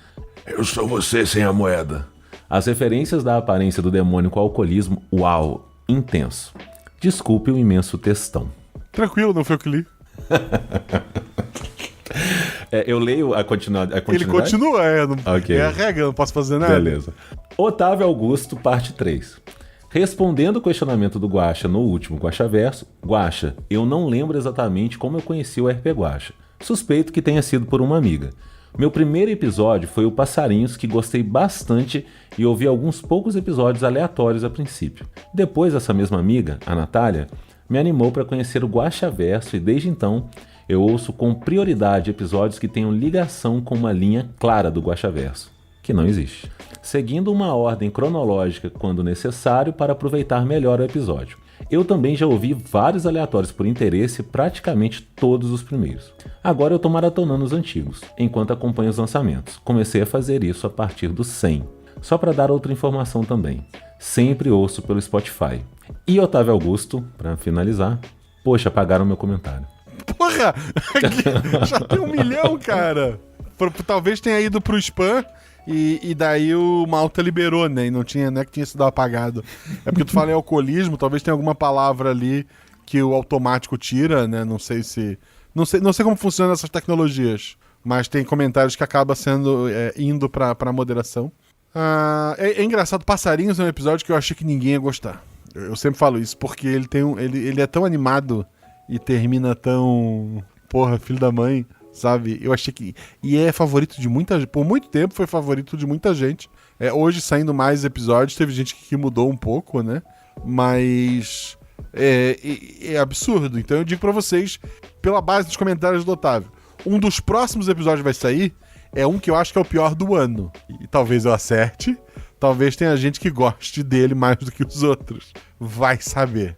Eu sou você sem a moeda. As referências da aparência do demônio com o alcoolismo, uau, intenso. Desculpe o imenso textão.
Tranquilo, não foi o que li.
Eu leio a continuidade?
Ele continua,
Okay.
É a regra, não posso fazer nada.
Beleza. Otávio Augusto, parte 3. Respondendo o questionamento do Guaxa no último Guaxaverso, Guaxa, eu não lembro exatamente como eu conheci o RP Guaxa. Suspeito que tenha sido por uma amiga. Meu primeiro episódio foi o Passarinhos, que gostei bastante e ouvi alguns poucos episódios aleatórios a princípio. Depois, essa mesma amiga, a Natália, me animou para conhecer o Guaxaverso e desde então eu ouço com prioridade episódios que tenham ligação com uma linha clara do Guaxaverso, que não existe. Seguindo uma ordem cronológica quando necessário para aproveitar melhor o episódio. Eu também já ouvi vários aleatórios por interesse, praticamente todos os primeiros. Agora eu tô maratonando os antigos, enquanto acompanho os lançamentos. Comecei a fazer isso a partir do 100. Só para dar outra informação também. Sempre ouço pelo Spotify. E Otávio Augusto, para finalizar, poxa, apagaram meu comentário.
Porra! Já tem 1 milhão, cara. Talvez tenha ido pro spam e daí o Malta liberou, né? E não é que tinha sido apagado. É porque tu fala em alcoolismo, talvez tenha alguma palavra ali que o automático tira, né? Não sei como funcionam essas tecnologias. Mas tem comentários que acabam indo pra moderação. É engraçado, Passarinhos é um episódio que eu achei que ninguém ia gostar. Eu sempre falo isso, porque ele é tão animado e termina tão... Porra, filho da mãe, sabe? Eu achei que... E é favorito de muita gente. Por muito tempo foi favorito de muita gente. Hoje, saindo mais episódios, teve gente que mudou um pouco, né? Mas... É absurdo. Então eu digo pra vocês, pela base dos comentários do Otávio, um dos próximos episódios vai sair, é um que eu acho que é o pior do ano. E talvez eu acerte, talvez tenha gente que goste dele mais do que os outros. Vai saber.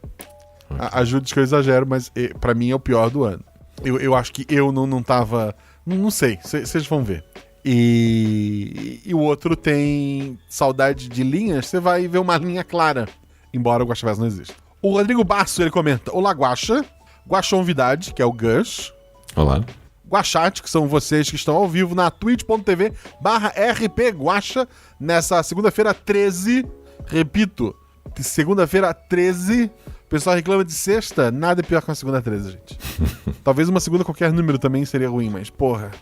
Ajude que eu exagero, mas pra mim é o pior do ano. Eu acho que eu não tava... Não sei, vocês vão ver. E o outro tem Saudade de Linhas, você vai ver uma linha clara, embora o Guaxaverso não exista. O Rodrigo Basso, ele comenta: Olá, Guaxa. Guaxonvidade, que é o Gus.
Olá.
Guaxate, que são vocês que estão ao vivo na twitch.tv/rpguaxa nessa segunda-feira 13. Repito, segunda-feira 13. O pessoal reclama de sexta, nada é pior que uma segunda 13, gente. Talvez uma segunda qualquer número também seria ruim, mas porra.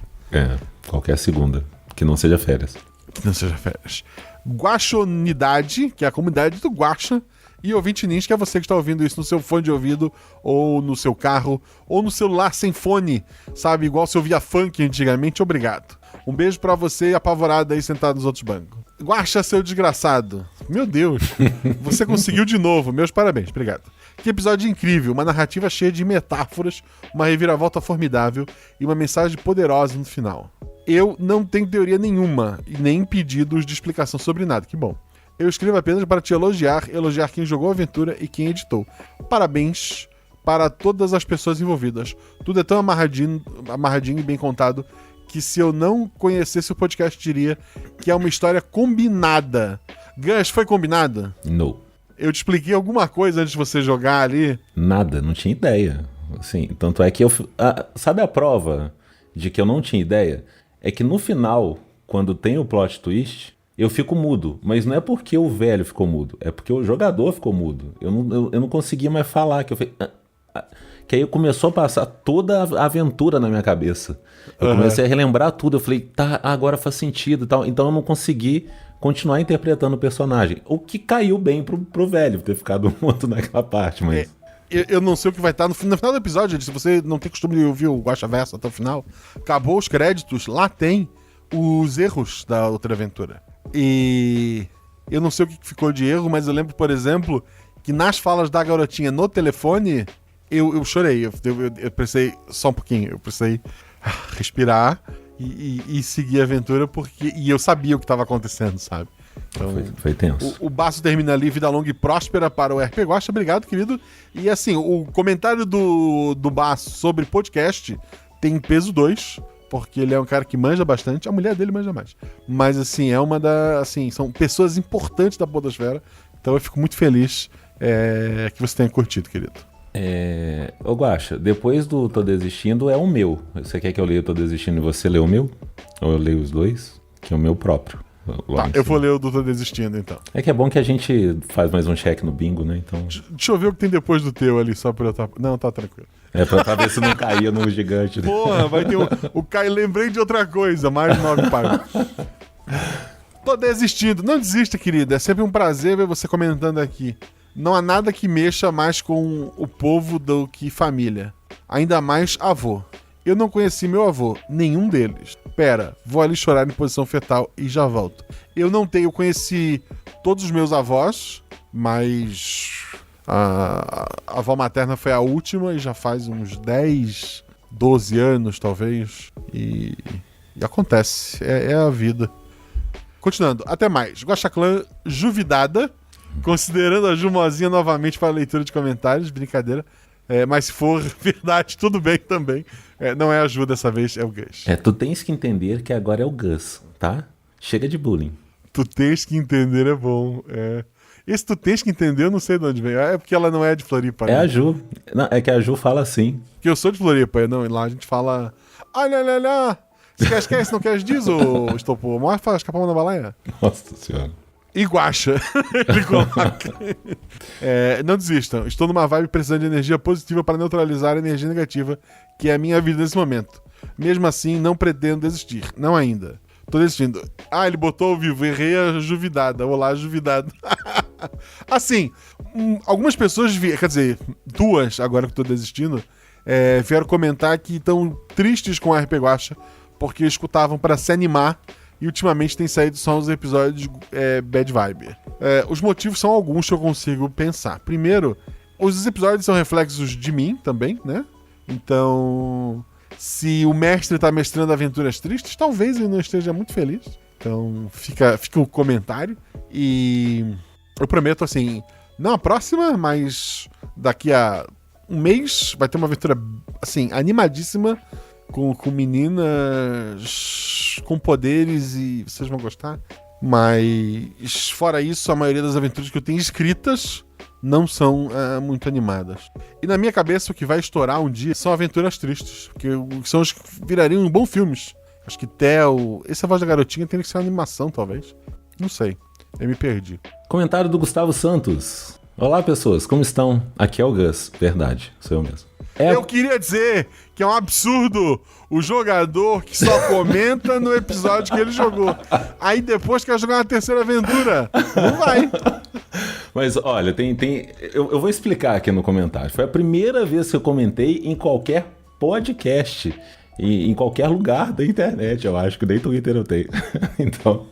Qualquer segunda. Que não seja férias.
Que não seja férias. Guaxonidade, que é a comunidade do Guaxa. E ouvinte Ninja, que é você que está ouvindo isso no seu fone de ouvido, ou no seu carro, ou no celular sem fone, sabe? Igual se ouvia funk antigamente, obrigado. Um beijo pra você apavorado aí sentado nos outros bancos. Guaxa, seu desgraçado. Meu Deus, você conseguiu de novo. Meus parabéns, obrigado. Que episódio incrível, uma narrativa cheia de metáforas, uma reviravolta formidável e uma mensagem poderosa no final. Eu não tenho teoria nenhuma e nem pedidos de explicação sobre nada, que bom. Eu escrevo apenas para te elogiar quem jogou a aventura e quem editou. Parabéns para todas as pessoas envolvidas. Tudo é tão amarradinho e bem contado que se eu não conhecesse o podcast diria que é uma história combinada. Gus, foi combinada?
Não.
Eu te expliquei alguma coisa antes de você jogar ali?
Nada, não tinha ideia. Assim, tanto é que sabe a prova de que eu não tinha ideia? É que no final, quando tem o plot twist, eu fico mudo. Mas não é porque o velho ficou mudo, é porque o jogador ficou mudo. Eu não conseguia mais falar. Que aí começou a passar toda a aventura na minha cabeça. Eu comecei a relembrar tudo. Eu falei, tá, agora faz sentido e tal. Então eu não consegui continuar interpretando o personagem. O que caiu bem pro velho ter ficado mudo naquela parte, mas...
Eu não sei o que vai estar no final do episódio. Se você não tem costume de ouvir o Guaxaverso até o final, acabou os créditos, lá tem os erros da outra aventura. E eu não sei o que ficou de erro, mas eu lembro, por exemplo, que nas falas da garotinha no telefone, eu chorei. Eu precisei só um pouquinho, eu precisei respirar e seguir a aventura, e eu sabia o que estava acontecendo, sabe? Então,
foi tenso.
O Baço termina ali, vida longa e próspera para o RP Guaxa. Obrigado, querido. E assim, o comentário do Baço sobre podcast tem peso 2, porque ele é um cara que manja bastante. A mulher dele manja mais. Mas assim, são pessoas importantes da podosfera. Então eu fico muito feliz que você tenha curtido, querido.
Ô Guaxa, depois do Tô Desistindo é o meu. Você quer que eu leia o Tô Desistindo e você lê o meu? Ou eu leio os dois? Que é o meu próprio.
Tá, eu vou ler o do Tô Desistindo, então.
É que é bom que a gente faz mais um check no bingo, né? Então...
Deixa eu ver o que tem depois do teu ali, só pra eu estar... Não, tá tranquilo.
Pra ver se não caía no gigante. Né?
Porra, vai ter o Caio. Lembrei de outra coisa, mais 9 páginas. Tô Desistindo. Não desista, querida. É sempre um prazer ver você comentando aqui. Não há nada que mexa mais com o povo do que família. Ainda mais avô. Eu não conheci meu avô, nenhum deles. Pera, vou ali chorar em posição fetal e já volto. Eu conheci todos os meus avós, mas a avó materna foi a última e já faz uns 10, 12 anos, talvez. E acontece, é a vida. Continuando, até mais. Guaxaclã Juvidada, considerando a Jumozinha novamente para a leitura de comentários, brincadeira. Mas se for verdade, tudo bem também. Não é a Ju dessa vez, é o Gus.
Tu tens que entender que agora é o Gus, tá? Chega de bullying.
Tu tens que entender, é bom. Esse tu tens que entender, eu não sei de onde veio. É porque ela não é de Floripa, né?
É a Ju. Não, é que a Ju fala assim.
Porque eu sou de Floripa, não, e lá a gente fala... Olha, olha, olha. Se esquece, não queres diz, ô Estopô? Mostra escapar na baleia.
Nossa senhora.
E guacha. Ele coloca. Não desistam. Estou numa vibe precisando de energia positiva para neutralizar a energia negativa, que é a minha vida nesse momento. Mesmo assim, não pretendo desistir. Não ainda. Tô desistindo. Ah, ele botou ao vivo. Errei a Juvidada. Olá, Juvidada. Assim, algumas pessoas, quer dizer, duas, agora que tô desistindo, vieram comentar que estão tristes com a RP Guacha, porque escutavam para se animar e ultimamente tem saído só uns episódios bad vibe. Os motivos são alguns que eu consigo pensar. Primeiro, os episódios são reflexos de mim também, né? Então, se o mestre tá mestrando aventuras tristes, talvez ele não esteja muito feliz. Então, fica o comentário. E eu prometo, assim, não a próxima, mas daqui a um mês vai ter uma aventura, assim, animadíssima, com meninas com poderes e vocês vão gostar. Mas, fora isso, a maioria das aventuras que eu tenho escritas não são muito animadas. E na minha cabeça, o que vai estourar um dia são aventuras tristes, porque são os que virariam bons filmes. Acho que Theo... Essa Voz da Garotinha tem que ser uma animação, talvez. Não sei. Eu me perdi.
Comentário do Gustavo Santos. Olá, pessoas. Como estão? Aqui é o Gus. Verdade. Sou eu mesmo.
Eu queria dizer que é um absurdo o jogador que só comenta no episódio que ele jogou. Aí depois quer jogar uma terceira aventura. Não vai.
Mas olha, eu vou explicar aqui no comentário. Foi a primeira vez que eu comentei em qualquer podcast. Em qualquer lugar da internet, eu acho que nem Twitter eu tenho. Então,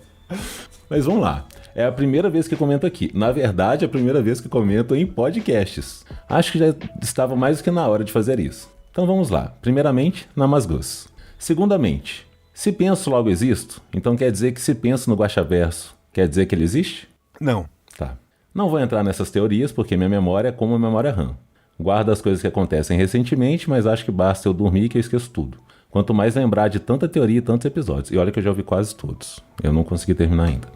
mas vamos lá. É a primeira vez que comento aqui. Na verdade, é a primeira vez que comento em podcasts. Acho que já estava mais do que na hora de fazer isso. Então vamos lá. Primeiramente, Namasgus. Segundamente, se penso, logo existo. Então quer dizer que se penso no Guaxaverso, quer dizer que ele existe?
Não.
Tá. Não vou entrar nessas teorias, porque minha memória é como a memória RAM. Guardo as coisas que acontecem recentemente, mas acho que basta eu dormir que eu esqueço tudo. Quanto mais lembrar de tanta teoria e tantos episódios. E olha que eu já ouvi quase todos. Eu não consegui terminar ainda.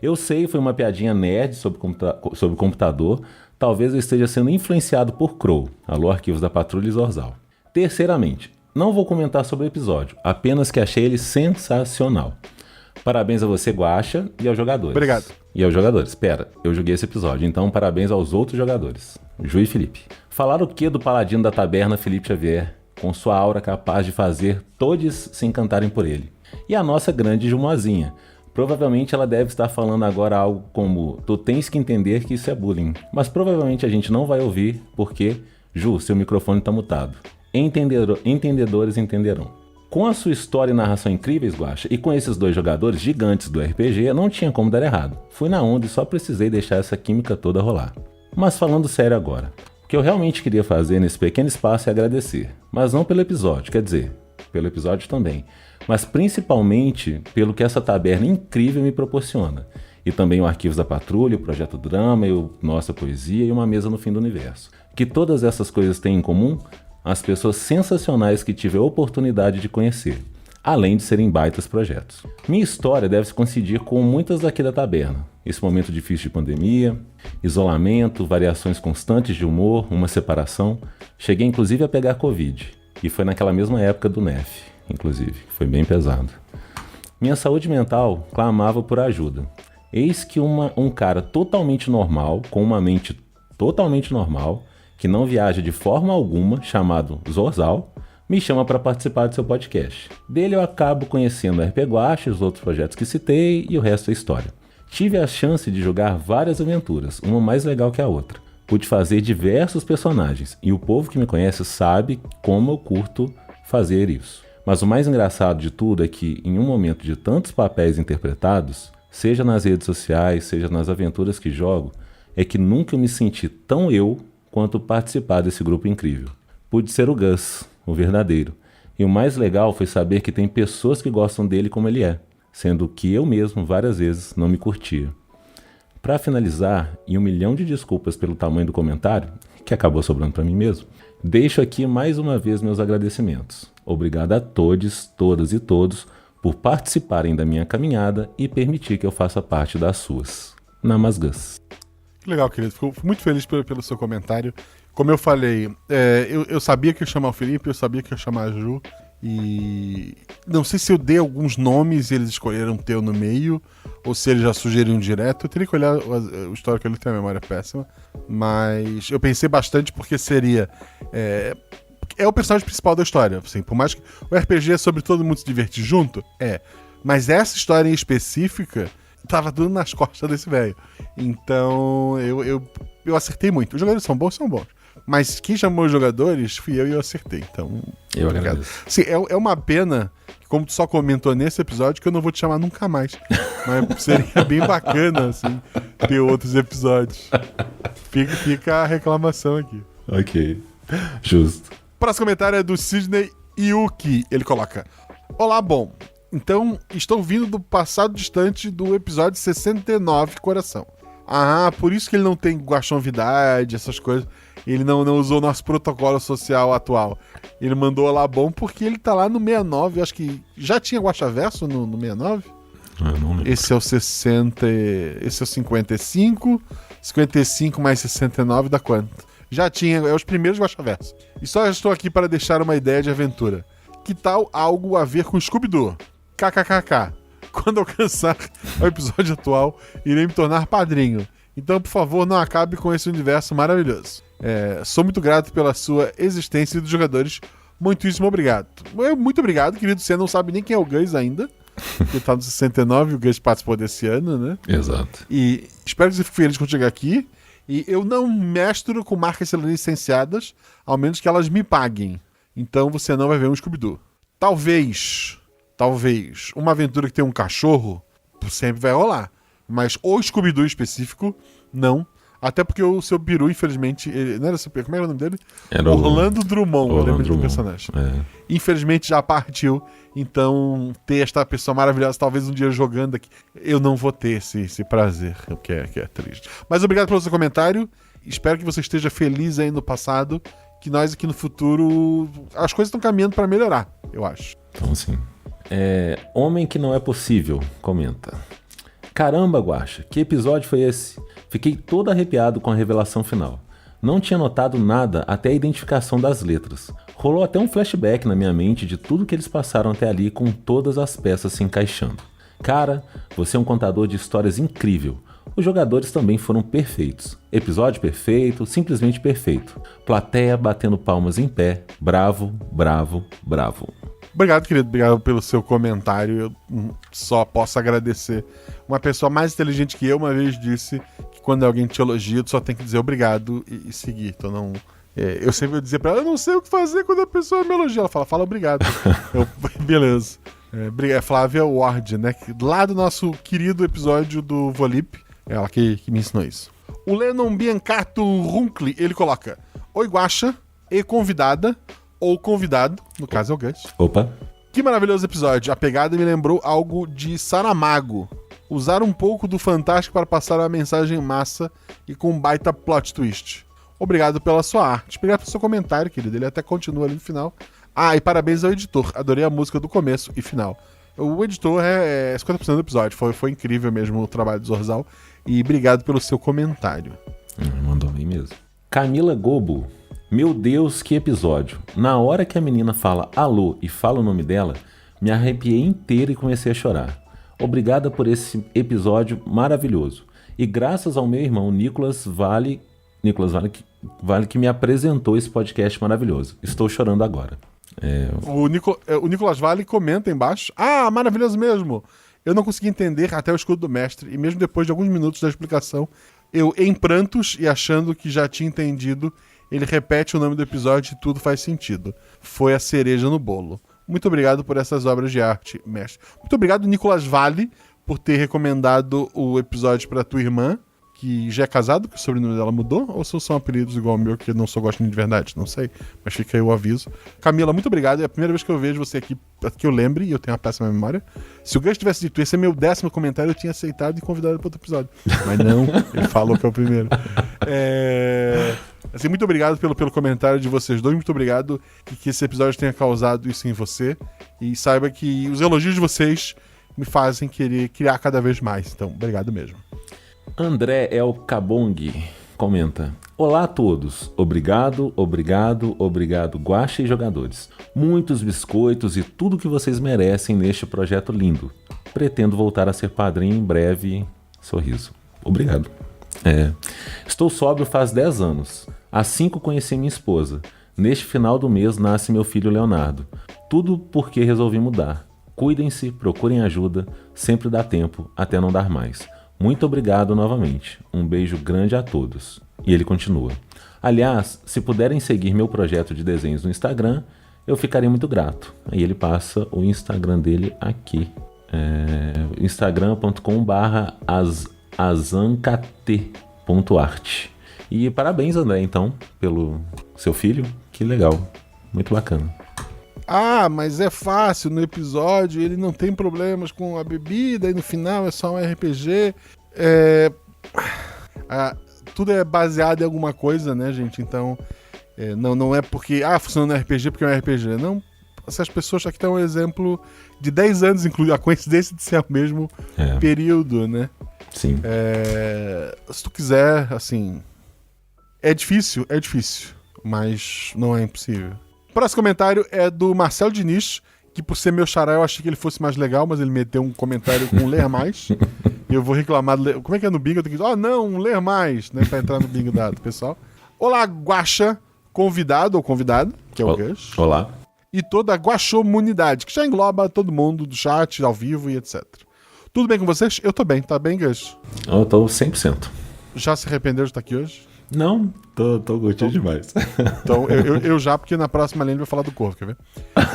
Eu sei, foi uma piadinha nerd sobre computador. Talvez eu esteja sendo influenciado por Crow. Alô, Arquivos da Patrulha e Zorzal. Terceiramente, não vou comentar sobre o episódio. Apenas que achei ele sensacional. Parabéns a você, Guaxa, e aos jogadores.
Obrigado.
E aos jogadores. Espera, eu joguei esse episódio. Então, parabéns aos outros jogadores. Ju e Felipe. Falaram o que do paladino da taberna, Felipe Xavier? Com sua aura capaz de fazer todos se encantarem por ele. E a nossa grande Jumozinha. Provavelmente ela deve estar falando agora algo como: tu tens que entender que isso é bullying. Mas provavelmente a gente não vai ouvir, porque, Ju, seu microfone está mutado. Entendedores entenderão. Com a sua história e narração incríveis, Guaxa, e com esses dois jogadores gigantes do RPG, não tinha como dar errado. Fui na onda e só precisei deixar essa química toda rolar. Mas falando sério agora, o que eu realmente queria fazer nesse pequeno espaço é agradecer. Mas não pelo episódio, quer dizer, pelo episódio também. Mas principalmente pelo que essa taberna incrível me proporciona. E também o Arquivos da Patrulha, o Projeto Drama, e o Nossa Poesia e uma Mesa no Fim do Universo. Que todas essas coisas têm em comum as pessoas sensacionais que tive a oportunidade de conhecer, além de serem baitas projetos. Minha história deve se coincidir com muitas daqui da taberna. Esse momento difícil de pandemia, isolamento, variações constantes de humor, uma separação. Cheguei inclusive a pegar Covid, e foi naquela mesma época do NEF, inclusive, foi bem pesado. Minha saúde mental clamava por ajuda. Eis que um cara totalmente normal, com uma mente totalmente normal, que não viaja de forma alguma, chamado Zorzal, me chama para participar do seu podcast. Dele eu acabo conhecendo a RP Guaxa, os outros projetos que citei e o resto é história. Tive a chance de jogar várias aventuras, uma mais legal que a outra. Pude fazer diversos personagens e o povo que me conhece sabe como eu curto fazer isso. Mas o mais engraçado de tudo é que, em um momento de tantos papéis interpretados, seja nas redes sociais, seja nas aventuras que jogo, é que nunca eu me senti tão eu quanto participar desse grupo incrível. Pude ser o Gus, o verdadeiro. E o mais legal foi saber que tem pessoas que gostam dele como ele é, sendo que eu mesmo, várias vezes, não me curtia. Para finalizar, e 1 milhão de desculpas pelo tamanho do comentário, que acabou sobrando para mim mesmo, deixo aqui mais uma vez meus agradecimentos. Obrigado a todos, todas e todos por participarem da minha caminhada e permitir que eu faça parte das suas. Namasgus.
Que legal, querido. Fico muito feliz pelo seu comentário. Como eu falei, eu sabia que ia chamar o Felipe, eu sabia que ia chamar a Ju. E não sei se eu dei alguns nomes e eles escolheram ter no meio, ou se eles já sugeriram direto. Eu teria que olhar o histórico, ele tem a memória péssima. Mas eu pensei bastante porque seria... É o personagem principal da história. Assim, por mais que o RPG é sobre todo mundo se divertir junto, mas essa história em específica tava tudo nas costas desse velho. Então eu acertei muito. Os jogadores são bons, mas quem chamou os jogadores fui eu e eu acertei. Então,
Eu
obrigado.
agradeço.
Sim, é uma pena, como tu só comentou nesse episódio, que eu não vou te chamar nunca mais. Mas seria bem bacana, assim, ter outros episódios. Fica a reclamação aqui.
Ok. Justo.
O próximo comentário é do Sidney Yuki. Ele coloca: Olá, bom. Então, estou vindo do passado distante do episódio 69, coração. Ah, por isso que ele não tem guaxonvidade, essas coisas. Ele não usou nosso protocolo social atual. Ele mandou Olá, bom, porque ele tá lá no 69. Eu acho que já tinha Guaxaverso no 69.
Não lembro.
Esse é o 60. Esse é o 55. 55 mais 69 dá quanto? Já tinha, é os primeiros Guaxaverso. E só estou aqui para deixar uma ideia de aventura. Que tal algo a ver com Scooby-Doo? KKKK. Quando alcançar o episódio atual, irei me tornar padrinho. Então, por favor, não acabe com esse universo maravilhoso. Sou muito grato pela sua existência e dos jogadores. Muitíssimo obrigado. Muito obrigado, querido. Você não sabe nem quem é o Gus ainda. Que tá no 69 e o Gus participou desse ano, né?
Exato.
E espero que você fique feliz quando chegar aqui. E eu não mestro com marcas licenciadas, ao menos que elas me paguem. Então você não vai ver um Scooby-Doo. Talvez, uma aventura que tem um cachorro sempre vai rolar. Mas o Scooby-Doo específico, não. Até porque o seu peru, infelizmente... não era seu peru, como era o nome dele?
Era
Orlando Drummond, eu lembro
Orlando
do
Drummond.
personagem.
É.
Infelizmente já partiu, então ter esta pessoa maravilhosa, talvez um dia jogando aqui, eu não vou ter esse prazer, o que é triste. Mas obrigado pelo seu comentário, espero que você esteja feliz aí no passado, que nós aqui no futuro, as coisas estão caminhando para melhorar, eu acho.
Então, assim. Homem que não é possível, comenta. Caramba, Guaxa, que episódio foi esse? Fiquei todo arrepiado com a revelação final. Não tinha notado nada até a identificação das letras. Rolou até um flashback na minha mente de tudo que eles passaram até ali com todas as peças se encaixando. Cara, você é um contador de histórias incrível. Os jogadores também foram perfeitos. Episódio perfeito, simplesmente perfeito. Plateia batendo palmas em pé. Bravo, bravo, bravo.
Obrigado, querido. Obrigado pelo seu comentário. Eu só posso agradecer. Uma pessoa mais inteligente que eu uma vez disse que quando alguém te elogia, tu só tem que dizer obrigado e seguir. Então não... eu sempre vou dizer pra ela, eu não sei o que fazer quando a pessoa me elogia. Ela fala obrigado. Beleza. Flávia Ward, né? Lá do nosso querido episódio do Volip. Ela que me ensinou isso. O Lennon Biancato Runkli, ele coloca: Oi, Guaxa, e convidada... ou convidado, no caso é o Gus.
Opa.
Que maravilhoso episódio. A pegada me lembrou algo de Saramago. Usar um pouco do fantástico para passar uma mensagem massa e com um baita plot twist. Obrigado pela sua arte. Obrigado pelo seu comentário, querido. Ele até continua ali no final. Ah, e parabéns ao editor. Adorei a música do começo e final. O editor é 50% do episódio. Foi incrível mesmo o trabalho do Zorzal. E obrigado pelo seu comentário.
Mandou bem mesmo. Camila Gobo. Meu Deus, que episódio. Na hora que a menina fala alô e fala o nome dela, me arrepiei inteiro e comecei a chorar. Obrigada por esse episódio maravilhoso. E graças ao meu irmão Nicolas Vale que me apresentou esse podcast maravilhoso. Estou chorando agora.
O Nicolas Vale comenta embaixo. Ah, maravilhoso mesmo. Eu não consegui entender até o escudo do mestre. E mesmo depois de alguns minutos da explicação, eu em prantos e achando que já tinha entendido... Ele repete o nome do episódio e tudo faz sentido. Foi a cereja no bolo. Muito obrigado por essas obras de arte, mestre. Muito obrigado, Nicolas Vale, por ter recomendado o episódio para tua irmã, que já é casado, que o sobrenome dela mudou, ou são apelidos igual ao meu, que eu não sou gostando de verdade, não sei, mas fica aí o aviso. Camila, muito obrigado, é a primeira vez que eu vejo você aqui, que eu lembre, e eu tenho uma péssima memória. Se o Gus tivesse dito, esse é meu 10º comentário, eu tinha aceitado e convidado para outro episódio. Mas não, ele falou que é o primeiro. Assim, muito obrigado pelo comentário de vocês dois, muito obrigado que esse episódio tenha causado isso em você, e saiba que os elogios de vocês me fazem querer criar cada vez mais, então, obrigado mesmo.
André El Cabong comenta: olá a todos, obrigado, Guaxa e jogadores. Muitos biscoitos e tudo que vocês merecem neste projeto lindo. Pretendo voltar a ser padrinho em breve. Sorriso. Obrigado. Estou sóbrio faz 10 anos. Há 5 conheci minha esposa. Neste final do mês nasce meu filho Leonardo. Tudo porque resolvi mudar. Cuidem-se, procurem ajuda, sempre dá tempo, até não dar mais. Muito obrigado novamente. Um beijo grande a todos. E ele continua: aliás, se puderem seguir meu projeto de desenhos no Instagram, eu ficaria muito grato. Aí ele passa o Instagram dele aqui. instagram.com/azankt.art. E parabéns, André, então, pelo seu filho. Que legal. Muito bacana.
Ah, mas é fácil, no episódio ele não tem problemas com a bebida e no final é só um RPG. Tudo é baseado em alguma coisa, né, gente? Então, não é porque funciona no RPG porque é um RPG. Não, essas pessoas aqui estão um exemplo de 10 anos, inclusive a coincidência de ser o mesmo período, né?
Sim.
Se tu quiser, assim... É difícil, mas não é impossível. O próximo comentário é do Marcelo Diniz, que por ser meu xará eu achei que ele fosse mais legal, mas ele meteu um comentário com ler mais. E eu vou reclamar como é que é no bingo? Eu tenho que dizer, não, ler mais, né, pra entrar no bingo dado, pessoal. Olá, Guaxa, convidado ou convidado, que é o Gus.
Olá.
E toda a Guaxomunidade, que já engloba todo mundo do chat, ao vivo e etc. Tudo bem com vocês? Eu tô bem, tá bem, Gus?
Eu tô 100%.
Já se arrependeu de estar aqui hoje?
Não, tô curtindo demais.
Então, eu já, porque na próxima linha ele vai falar do Corvo, quer ver?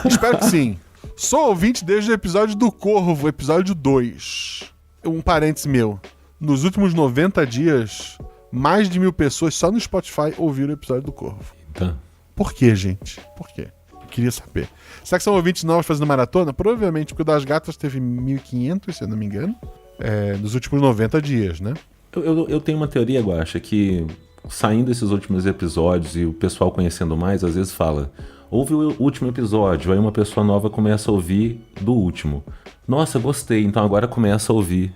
Espero que sim. Sou ouvinte desde o episódio do Corvo, episódio 2. Um parênteses meu. Nos últimos 90 dias, mais de 1.000 pessoas só no Spotify ouviram o episódio do Corvo.
Tá.
Por quê, gente? Por quê? Eu queria saber. Será que são ouvintes novos fazendo maratona? Provavelmente, porque o das Gatas teve 1.500, se eu não me engano, nos últimos 90 dias, né?
Eu tenho uma teoria, Guaxa, que saindo esses últimos episódios e o pessoal conhecendo mais, às vezes fala: ouve o último episódio, aí uma pessoa nova começa a ouvir do último. Nossa, gostei, então agora começa a ouvir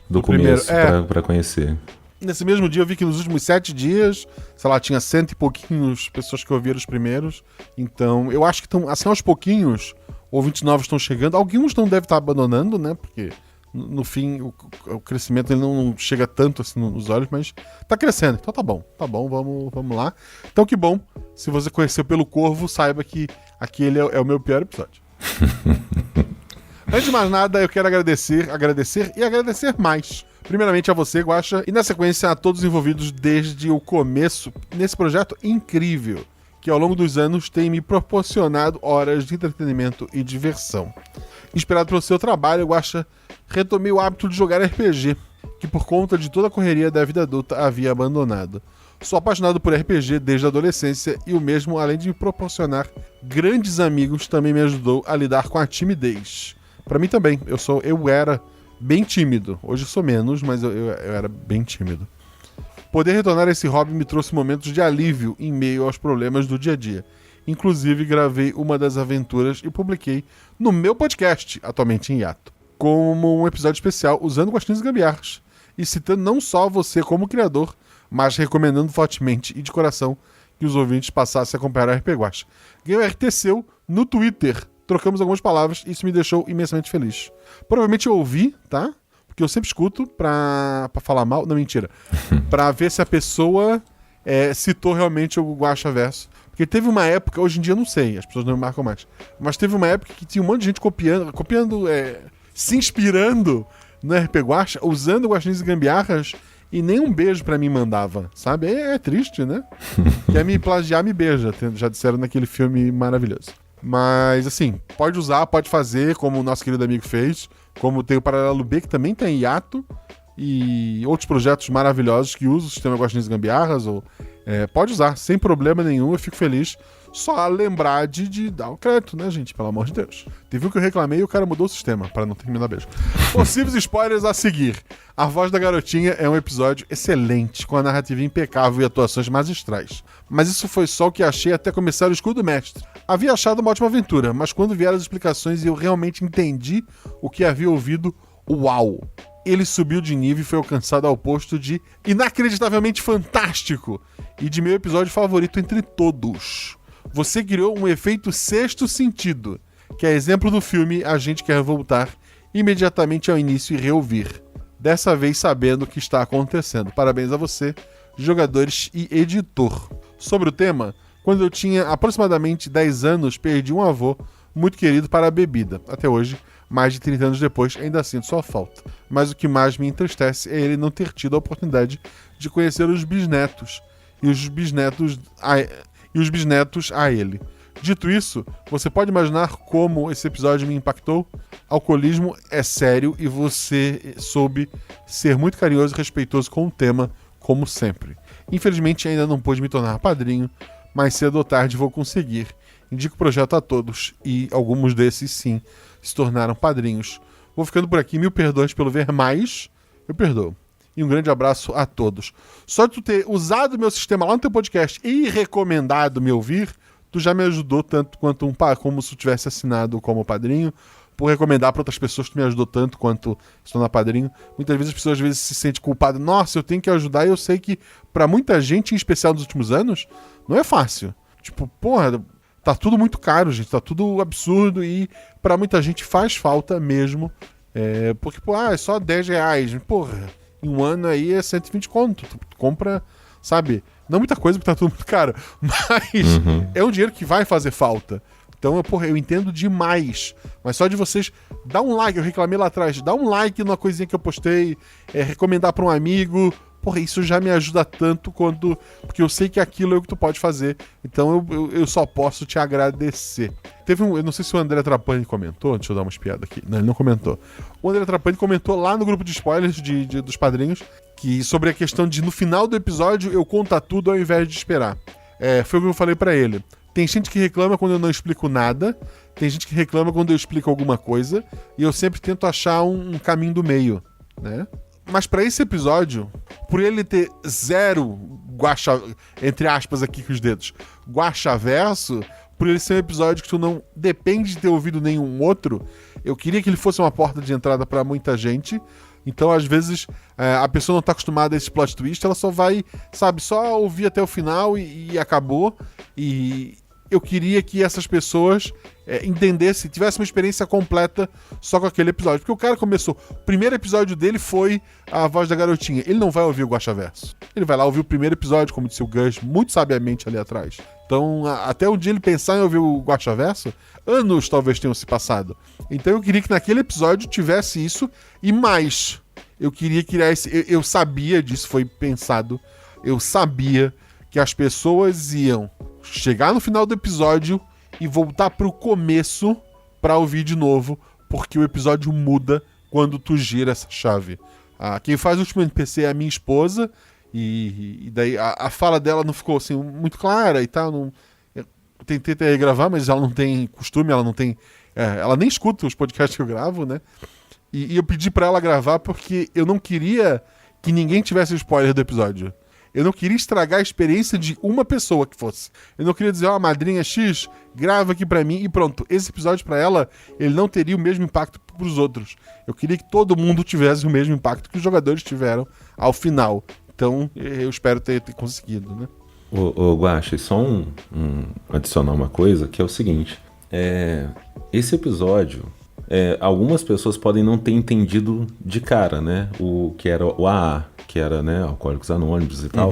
do começo pra conhecer.
Nesse mesmo dia eu vi que nos últimos 7 dias, sei lá, tinha 100 e pouquinhos pessoas que ouviram os primeiros. Então, eu acho que estão, assim, aos pouquinhos, ouvintes novos estão chegando. Alguns não devem estar abandonando, né? Porque no fim o crescimento ele não chega tanto assim nos olhos, mas tá crescendo. Então tá bom, vamos lá. Então que bom, se você conheceu pelo Corvo, saiba que aquele é o meu pior episódio. Antes de mais nada, eu quero agradecer e agradecer mais. Primeiramente a você, Guaxa, e na sequência a todos os envolvidos desde o começo nesse projeto incrível, que ao longo dos anos tem me proporcionado horas de entretenimento e diversão. Inspirado pelo seu trabalho, Guaxa, retomei o hábito de jogar RPG, que por conta de toda a correria da vida adulta havia abandonado. Sou apaixonado por RPG desde a adolescência e o mesmo, além de me proporcionar grandes amigos, também me ajudou a lidar com a timidez. Pra mim também, eu era bem tímido. Hoje eu sou menos, mas eu era bem tímido. Poder retornar a esse hobby me trouxe momentos de alívio em meio aos problemas do dia a dia. Inclusive, gravei uma das aventuras e publiquei no meu podcast, atualmente em hiato, como um episódio especial usando Guaxinins e Gambiarras, e citando não só você como criador, mas recomendando fortemente e de coração que os ouvintes passassem a acompanhar o RP Guaxa. Ganhei o RT seu no Twitter, trocamos algumas palavras e isso me deixou imensamente feliz. Provavelmente eu ouvi, tá? Porque eu sempre escuto pra falar mal, não, mentira, pra ver se a pessoa citou realmente o Guaxaverso. Porque teve uma época, hoje em dia eu não sei, as pessoas não me marcam mais, mas teve uma época que tinha um monte de gente copiando, se inspirando no RP Guaxa, usando Guaxinins e Gambiarras, e nem um beijo pra mim mandava, sabe? É triste, né? Quer me plagiar, me beija, já disseram naquele filme maravilhoso. Mas, assim, pode usar, pode fazer, como o nosso querido amigo fez, como tem o Paralelo B, que também tem hiato, e outros projetos maravilhosos que usam o sistema Guaxinins e Gambiarras, pode usar, sem problema nenhum, eu fico feliz. Só lembrar de dar o crédito, né, gente? Pelo amor de Deus. Teve um que eu reclamei e o cara mudou o sistema, para não terminar beijo. Possíveis spoilers a seguir. A Voz da Garotinha é um episódio excelente, com a narrativa impecável e atuações magistrais. Mas isso foi só o que achei até começar o Escudo Mestre. Havia achado uma ótima aventura, mas quando vieram as explicações e eu realmente entendi o que havia ouvido, uau! ele subiu de nível e foi alcançado ao posto de inacreditavelmente fantástico e de meu episódio favorito entre todos. Você criou um efeito sexto sentido, que é exemplo do filme A Gente Quer Voltar imediatamente ao início e reouvir. Dessa vez sabendo o que está acontecendo. Parabéns a você, jogadores e editor. Sobre o tema, quando eu tinha aproximadamente 10 anos, perdi um avô muito querido para a bebida. Até hoje, mais de 30 anos depois, ainda sinto sua falta. Mas o que mais me entristece é ele não ter tido a oportunidade de conhecer os bisnetos e os bisnetos a ele. Dito isso, você pode imaginar como esse episódio me impactou? Alcoolismo é sério e você soube ser muito carinhoso e respeitoso com o tema, como sempre. Infelizmente ainda não pude me tornar padrinho, mas cedo ou tarde vou conseguir. Indico o projeto a todos e alguns desses sim se tornaram padrinhos. Vou ficando por aqui, 1000 perdões pelo ver mais, eu perdoo. E um grande abraço a todos. Só de tu ter usado o meu sistema lá no teu podcast e recomendado me ouvir, tu já me ajudou tanto quanto como se tu tivesse assinado como padrinho. Por recomendar para outras pessoas, tu me ajudou tanto quanto se tornar padrinho. Muitas vezes as pessoas às vezes se sentem culpadas. Nossa, eu tenho que ajudar. E eu sei que para muita gente, em especial nos últimos anos, não é fácil. Tipo, porra, tá tudo muito caro, gente. Tá tudo absurdo e para muita gente faz falta mesmo. Porque, pô, é só R$10. Porra, em um ano aí é 120 conto. Tu compra, sabe? Não muita coisa porque tá tudo muito caro. Mas é um dinheiro que vai fazer falta. Então, eu entendo demais. Mas só de vocês dar um like, eu reclamei lá atrás, dar um like numa coisinha que eu postei, recomendar pra um amigo, porra, isso já me ajuda tanto quanto... Porque eu sei que aquilo é o que tu pode fazer. Então eu só posso te agradecer. Teve eu não sei se o André Trapani comentou, deixa eu dar uma espiada aqui. Não, ele não comentou. O André Trapani comentou lá no grupo de spoilers dos padrinhos, que sobre a questão de no final do episódio eu contar tudo ao invés de esperar. Foi o que eu falei pra ele. Tem gente que reclama quando eu não explico nada, tem gente que reclama quando eu explico alguma coisa, e eu sempre tento achar um caminho do meio, né? Mas pra esse episódio, por ele ter zero entre aspas aqui com os dedos, guaxaverso, por ele ser um episódio que tu não depende de ter ouvido nenhum outro, eu queria que ele fosse uma porta de entrada pra muita gente. Então, às vezes, a pessoa não tá acostumada a esse plot twist, ela só vai, sabe, só ouvir até o final e acabou. E eu queria que essas pessoas entendessem, tivessem uma experiência completa só com aquele episódio. Porque o cara começou, o primeiro episódio dele foi a voz da garotinha. Ele não vai ouvir o Guaxaverso. Ele vai lá ouvir o primeiro episódio, como disse o Gus, muito sabiamente ali atrás. Então, até um dia ele pensar em ouvir o Guaxaverso, anos talvez tenham se passado. Então eu queria que naquele episódio tivesse isso e mais. Eu queria criar esse... Eu sabia disso, foi pensado. Eu sabia que as pessoas iam chegar no final do episódio e voltar pro começo pra ouvir de novo, porque o episódio muda quando tu gira essa chave. Quem faz o último NPC é a minha esposa, e daí a fala dela não ficou assim muito clara e tal. Eu tentei até gravar, mas ela não tem costume, ela não tem... ela nem escuta os podcasts que eu gravo, né? E eu pedi pra ela gravar porque eu não queria que ninguém tivesse spoiler do episódio. Eu não queria estragar a experiência de uma pessoa que fosse. Eu não queria dizer, madrinha X, grava aqui pra mim e pronto. Esse episódio pra ela, ele não teria o mesmo impacto pros outros. Eu queria que todo mundo tivesse o mesmo impacto que os jogadores tiveram ao final. Então, eu espero ter conseguido, né?
Ô Guaxa, só adicionar uma coisa, que é o seguinte. Esse episódio, algumas pessoas podem não ter entendido de cara, né? O que era o AA, que era, né, Alcoólicos Anônimos e tal.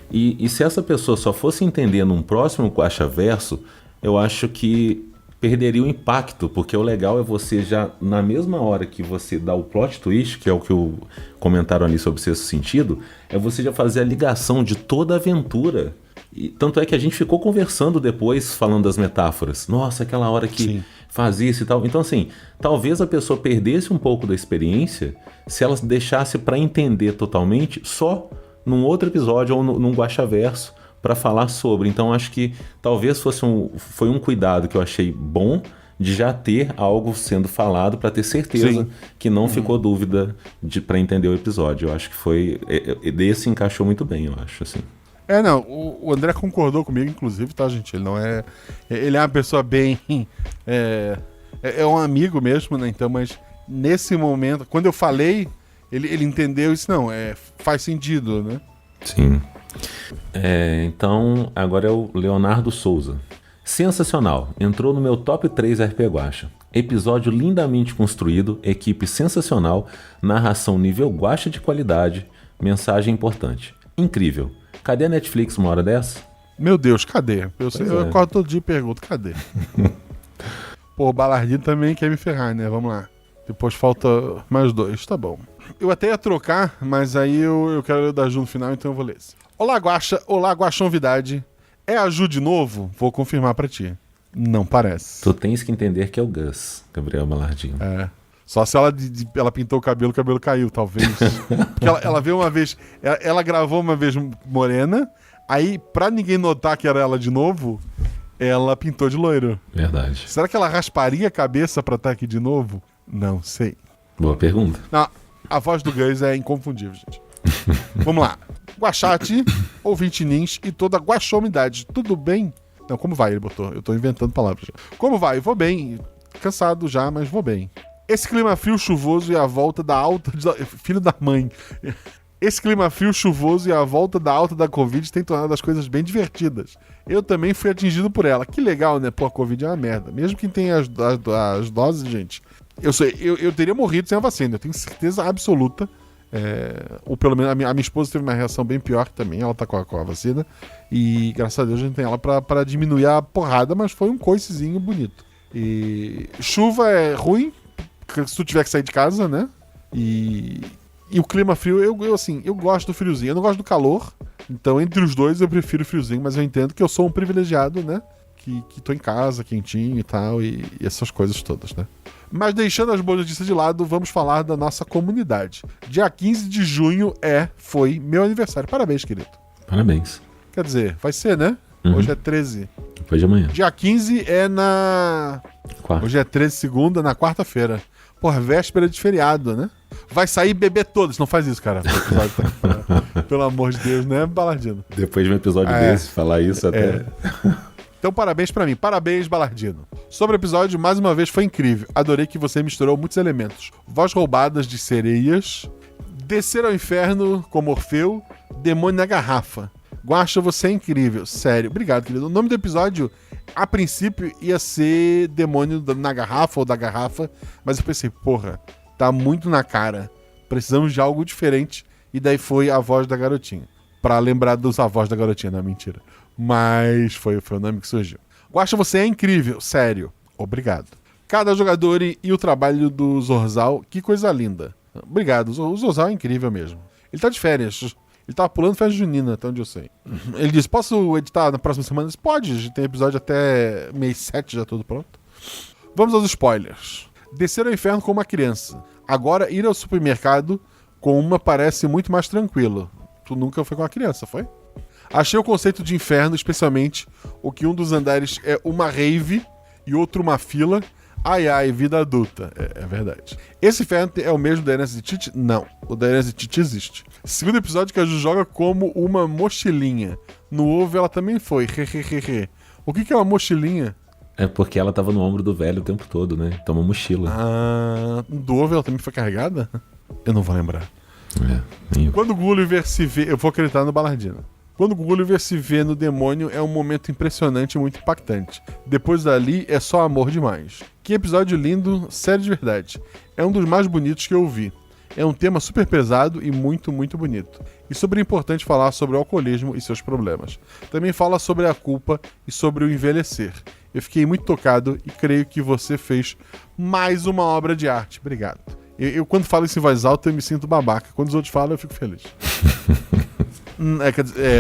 E se essa pessoa só fosse entender num próximo Guaxaverso, eu acho que perderia o impacto, porque o legal é você já, na mesma hora que você dá o plot twist, que é o que o comentaram ali sobre o sexto sentido, é você já fazer a ligação de toda a aventura. E tanto é que a gente ficou conversando depois, falando das metáforas. Nossa, aquela hora que
Sim.
fazia isso e tal. Então, assim, talvez a pessoa perdesse um pouco da experiência se ela deixasse para entender totalmente só num outro episódio ou num Guaxaverso para falar sobre. Então, acho que talvez foi um cuidado que eu achei bom de já ter algo sendo falado para ter certeza que não ficou dúvida para entender o episódio. Eu acho que foi... Desse encaixou muito bem, eu acho, assim.
Não, o André concordou comigo, inclusive, tá, gente? Ele não é... Ele é uma pessoa bem... É um amigo mesmo, né? Então, mas nesse momento, quando eu falei, Ele entendeu isso, não, faz sentido, né?
Sim. Então, agora é o Leonardo Souza. Sensacional. Entrou no meu top 3 RP Guacha. Episódio lindamente construído, equipe sensacional, narração nível Guacha de qualidade, mensagem importante. Incrível. Cadê a Netflix uma hora dessa?
Meu Deus, cadê? Eu
é.
acordo todo dia e pergunto, cadê? Pô, o Balardino também quer me ferrar, né? Vamos lá. Depois falta mais 2, tá bom. Eu até ia trocar, mas aí eu quero ler o da Ju no final, então eu vou ler esse. Olá, Guaxa. Olá, Guaxonvidade. É a Ju de novo? Vou confirmar pra ti. Não parece.
Tu tens que entender que é o Gus, Gabriel Balardino.
Só se ela pintou o cabelo caiu, talvez. Porque ela veio uma vez... Ela gravou uma vez morena, aí pra ninguém notar que era ela de novo, ela pintou de loiro.
Verdade.
Será que ela rasparia a cabeça pra estar aqui de novo? Não sei.
Boa pergunta.
Não, a voz do Gus é inconfundível, gente. Vamos lá. Guaxate, ouvinte nins e toda a guaxomidade. Tudo bem? Não, como vai? Ele botou. Eu tô inventando palavras. Como vai? Vou bem. Cansado já, mas vou bem. Esse clima frio, chuvoso e a volta da alta... Filho da mãe. Esse clima frio, chuvoso e a volta da alta da Covid tem tornado as coisas bem divertidas. Eu também fui atingido por ela. Que legal, né? Pô, a Covid é uma merda. Mesmo quem tem as doses, gente... Eu teria morrido sem a vacina. Eu tenho certeza absoluta. Ou pelo menos a minha esposa teve uma reação bem pior também. Ela tá com a vacina. E graças a Deus a gente tem ela pra diminuir a porrada. Mas foi um coicezinho bonito. E chuva é ruim se tu tiver que sair de casa, né? E o clima frio, eu gosto do friozinho. Eu não gosto do calor. Então entre os dois eu prefiro o friozinho. Mas eu entendo que eu sou um privilegiado, né? Que tô em casa, quentinho e tal. E essas coisas todas, né? Mas deixando as boas notícias de lado, vamos falar da nossa comunidade. Dia 15 de junho foi meu aniversário. Parabéns, querido.
Parabéns.
Quer dizer, vai ser, né? Hoje é 13.
Depois de amanhã.
Dia 15 é na...
Quarta.
Hoje é 13, segunda, na quarta-feira. Porra, véspera de feriado, né? Vai sair bebê todos. Não faz isso, cara. Pelo amor de Deus, né, Balardino?
Depois de um episódio desse, falar isso até...
Então, parabéns pra mim. Parabéns, Balardino. Sobre o episódio, mais uma vez, foi incrível. Adorei que você misturou muitos elementos. Voz roubadas de sereias, descer ao inferno como Orfeu, demônio na garrafa. Guaxa, você é incrível. Sério. Obrigado, querido. O nome do episódio, a princípio, ia ser Demônio na Garrafa ou da Garrafa, mas eu pensei, porra, tá muito na cara. Precisamos de algo diferente. E daí foi a voz da garotinha. Pra lembrar dos avós da garotinha, não, mentira. Mas foi o nome que surgiu. Guaxa, você é incrível, sério. Obrigado. Cada jogador e o trabalho do Zorzal, que coisa linda. Obrigado, o Zorzal é incrível mesmo. Ele tá de férias. Ele tava pulando festa junina, até onde eu sei. Ele disse, posso editar na próxima semana? Ele disse, pode, a gente tem episódio até mês 7, já tudo pronto. Vamos aos spoilers. Descer ao inferno com uma criança. Agora ir ao supermercado com uma parece muito mais tranquilo. Tu nunca foi com uma criança, foi? Achei o conceito de inferno, especialmente o que um dos andares é uma rave e outro uma fila. Ai, ai, vida adulta. É verdade. Esse inferno é o mesmo da Herança de Tite? Não. O da Herança de Tite existe. Segundo episódio que a Ju joga como uma mochilinha. No ovo ela também foi. O que é uma mochilinha?
É porque ela tava no ombro do velho o tempo todo, né? Então uma mochila.
Do ovo ela também foi carregada? Eu não vou lembrar.
Nem
Quando o Gulliver se vê... Eu vou acreditar no Balardino. Quando o Gulliver se vê no demônio é um momento impressionante e muito impactante. Depois dali é só amor demais. Que episódio lindo, sério de verdade. É um dos mais bonitos que eu vi. É um tema super pesado e muito, muito bonito. E sobre importante falar sobre o alcoolismo e seus problemas. Também fala sobre a culpa e sobre o envelhecer. Eu fiquei muito tocado e creio que você fez mais uma obra de arte. Obrigado. Eu quando falo isso em voz alta, eu me sinto babaca. Quando os outros falam, eu fico feliz.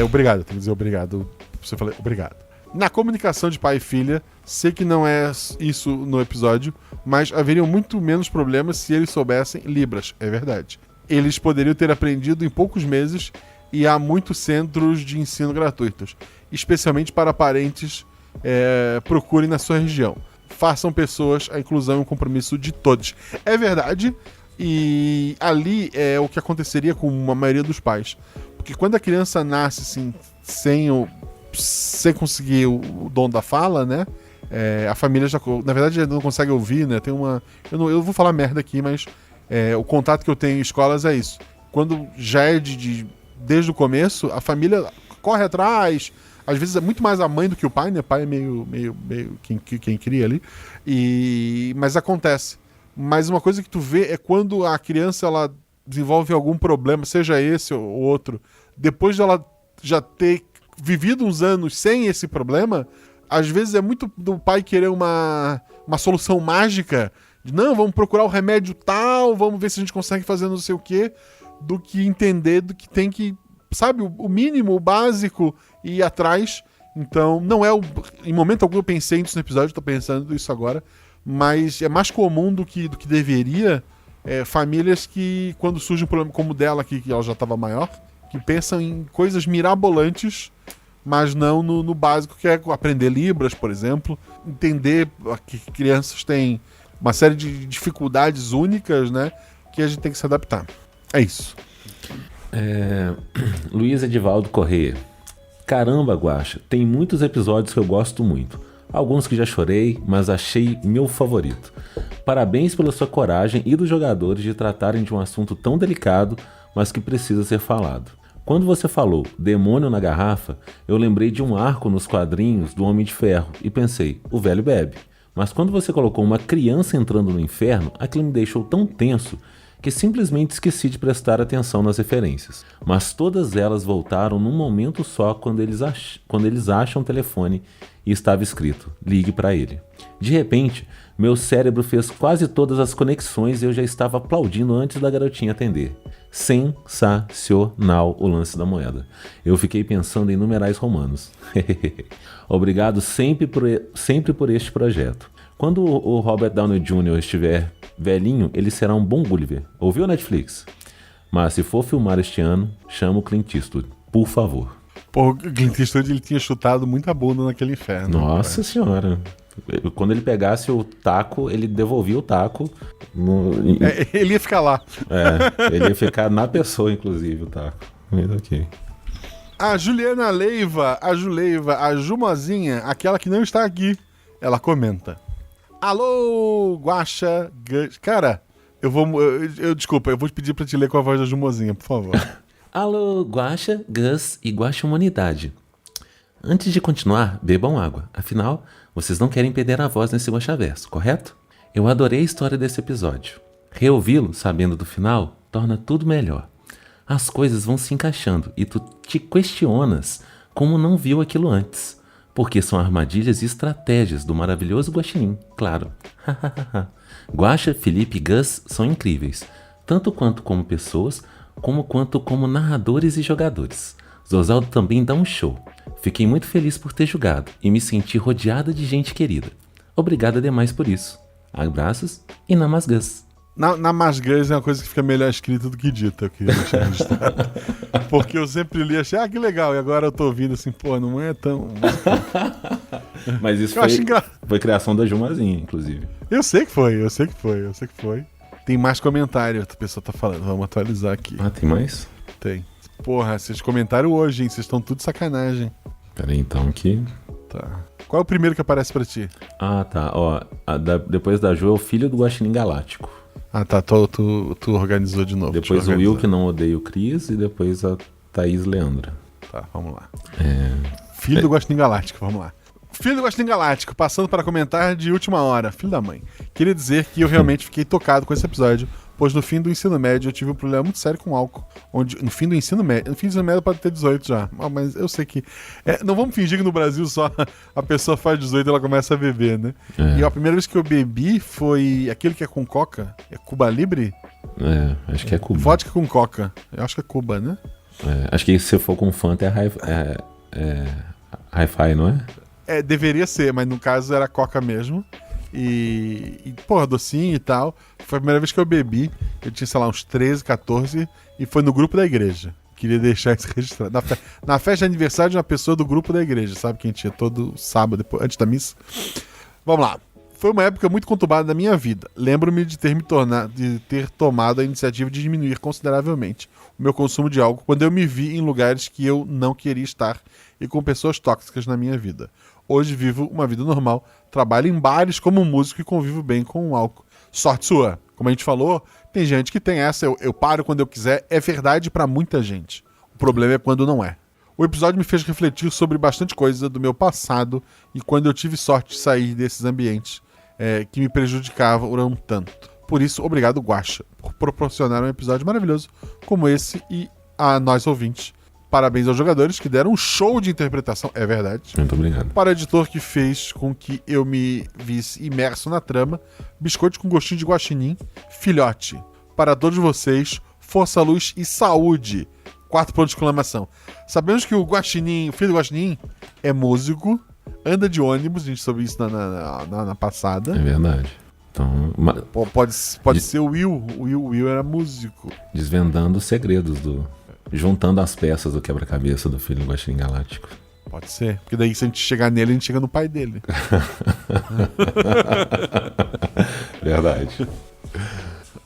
Obrigado, tem que dizer obrigado. Você falou obrigado. Na comunicação de pai e filha, sei que não é isso no episódio, mas haveriam muito menos problemas se eles soubessem Libras, é verdade. Eles poderiam ter aprendido em poucos meses e há muitos centros de ensino gratuitos, especialmente para parentes, procurem na sua região. Façam pessoas, a inclusão é um compromisso de todos. É verdade, e ali é o que aconteceria com a maioria dos pais. Porque quando a criança nasce assim, sem conseguir o dom da fala, né? A família já, na verdade, não consegue ouvir, né? Tem uma... Eu vou falar merda aqui, mas O contato que eu tenho em escolas é isso. Quando já é desde o começo, a família corre atrás. Às vezes é muito mais a mãe do que o pai, né? O pai é meio quem cria ali. Mas acontece. Mas uma coisa que tu vê é quando a criança ela desenvolve algum problema, seja esse ou outro, depois dela já ter vivido uns anos sem esse problema, às vezes é muito do pai querer uma solução mágica. Não, vamos procurar o remédio tal, vamos ver se a gente consegue fazer não sei o quê, do que entender do que tem que, sabe, o mínimo, o básico, e ir atrás. Então, não é em momento algum eu pensei nisso no episódio, tô pensando isso agora, mas é mais comum do que deveria, famílias que, quando surge um problema como o dela, que ela já estava maior, que pensam em coisas mirabolantes, mas não no básico, que é aprender Libras, por exemplo, entender que crianças têm uma série de dificuldades únicas, né, que a gente tem que se adaptar. É isso.
Luiz Edivaldo Corrêa. Caramba, Guaxa, tem muitos episódios que eu gosto muito. Alguns que já chorei, mas achei meu favorito. Parabéns pela sua coragem e dos jogadores de tratarem de um assunto tão delicado, mas que precisa ser falado. Quando você falou demônio na garrafa, eu lembrei de um arco nos quadrinhos do Homem de Ferro e pensei, o velho bebe. Mas quando você colocou uma criança entrando no inferno, aquilo me deixou tão tenso que simplesmente esqueci de prestar atenção nas referências. Mas todas elas voltaram num momento só quando eles acham o telefone e estava escrito, ligue para ele. De repente, meu cérebro fez quase todas as conexões e eu já estava aplaudindo antes da garotinha atender. Sensacional o lance da moeda. Eu fiquei pensando em numerais romanos. Obrigado sempre por este projeto. Quando o Robert Downey Jr. estiver velhinho, ele será um bom Gulliver. Ouviu, Netflix? Mas se for filmar este ano, chama o Clint Eastwood, por favor.
Pô, o Clint Eastwood ele tinha chutado muita bunda naquele inferno.
Nossa senhora. Quando ele pegasse o taco, ele devolvia o taco.
Ele ia ficar lá.
Ele ia ficar na pessoa, inclusive, o taco. Mas ok.
A Juliana Leiva, a Jumozinha, aquela que não está aqui, ela comenta. Alô, Guaxa... Cara, desculpa, eu vou te pedir pra te ler com a voz da Jumozinha, por favor.
Alô, Guaxa, Gus e Guaxa Humanidade. Antes de continuar, bebam água. Afinal, vocês não querem perder a voz nesse Guaxaverso, correto? Eu adorei a história desse episódio. Reouvi-lo, sabendo do final, torna tudo melhor. As coisas vão se encaixando e tu te questionas como não viu aquilo antes. Porque são armadilhas e estratégias do maravilhoso Guaxinim, claro. Guaxa, Felipe e Gus são incríveis, tanto quanto como pessoas, quanto como narradores e jogadores. Zosaldo também dá um show. Fiquei muito feliz por ter jogado e me senti rodeada de gente querida. Obrigada demais por isso. Abraços e namasgas.
Namasgas é uma coisa que fica melhor escrita do que dita, eu queria deixar registrado. Porque eu sempre li e achei, que legal, e agora eu tô ouvindo assim, pô, não é tão...
Mas isso foi criação da Jumazinha, inclusive.
Eu sei que foi. Tem mais comentário, a pessoa tá falando, vamos atualizar aqui.
Ah, tem mais?
Tem. Porra, vocês comentaram hoje, hein, vocês estão tudo de sacanagem.
Peraí, então, aqui...
Tá. Qual é o primeiro que aparece pra ti?
Ah, tá, ó, depois da Ju é o filho do Guaxinim Galáctico.
Ah, tá, tu organizou de novo.
Depois o Will, que não odeia o Cris, e depois a Thaís Leandra.
Tá, vamos lá. Filho do Guaxinim Galáctico, vamos lá. Filho do Guaxinim Galáctico, passando para comentar de última hora. Filho da mãe. Queria dizer que eu realmente fiquei tocado com esse episódio, pois no fim do ensino médio eu tive um problema muito sério com álcool. No fim do ensino médio pode ter 18 já, mas eu sei que... não vamos fingir que no Brasil só a pessoa faz 18 e ela começa a beber, né? E a primeira vez que eu bebi foi aquele que é com coca. É Cuba Libre?
Acho que é Cuba.
Vodka com coca. Eu acho que é Cuba, né?
Acho que se for com Fanta é Hi-Fi, não é?
Deveria ser, mas no caso era coca mesmo. E porra, docinho e tal. Foi a primeira vez que eu bebi. Eu tinha, sei lá, uns 13, 14. E foi no grupo da igreja. Queria deixar isso registrado. Na festa de aniversário de uma pessoa do grupo da igreja. Sabe, que a gente ia todo sábado, antes da missa. Vamos lá. Foi uma época muito conturbada da minha vida. Lembro-me de ter tomado a iniciativa de diminuir consideravelmente o meu consumo de álcool quando eu me vi em lugares que eu não queria estar e com pessoas tóxicas na minha vida. Hoje vivo uma vida normal, trabalho em bares como músico e convivo bem com o álcool. Sorte sua! Como a gente falou, tem gente que tem essa, eu paro quando eu quiser, é verdade pra muita gente. O problema é quando não é. O episódio me fez refletir sobre bastante coisa do meu passado e quando eu tive sorte de sair desses ambientes que me prejudicavam tanto. Por isso, obrigado, Guaxa, por proporcionar um episódio maravilhoso como esse e a nós ouvintes. Parabéns aos jogadores que deram um show de interpretação, é verdade.
Muito obrigado.
Para o editor que fez com que eu me visse imerso na trama, biscoito com gostinho de guaxinim, filhote. Para todos vocês, força, luz e saúde. 4 pontos de exclamação. Sabemos que o Guaxinim, o filho do Guaxinim, é músico, anda de ônibus, a gente soube isso na passada.
É verdade. Então,
Pode ser o Will. O Will era músico.
desvendando os segredos juntando as peças do quebra-cabeça do filho do Guaxinim Galáctico.
Pode ser. Porque daí, se a gente chegar nele, a gente chega no pai dele.
Verdade.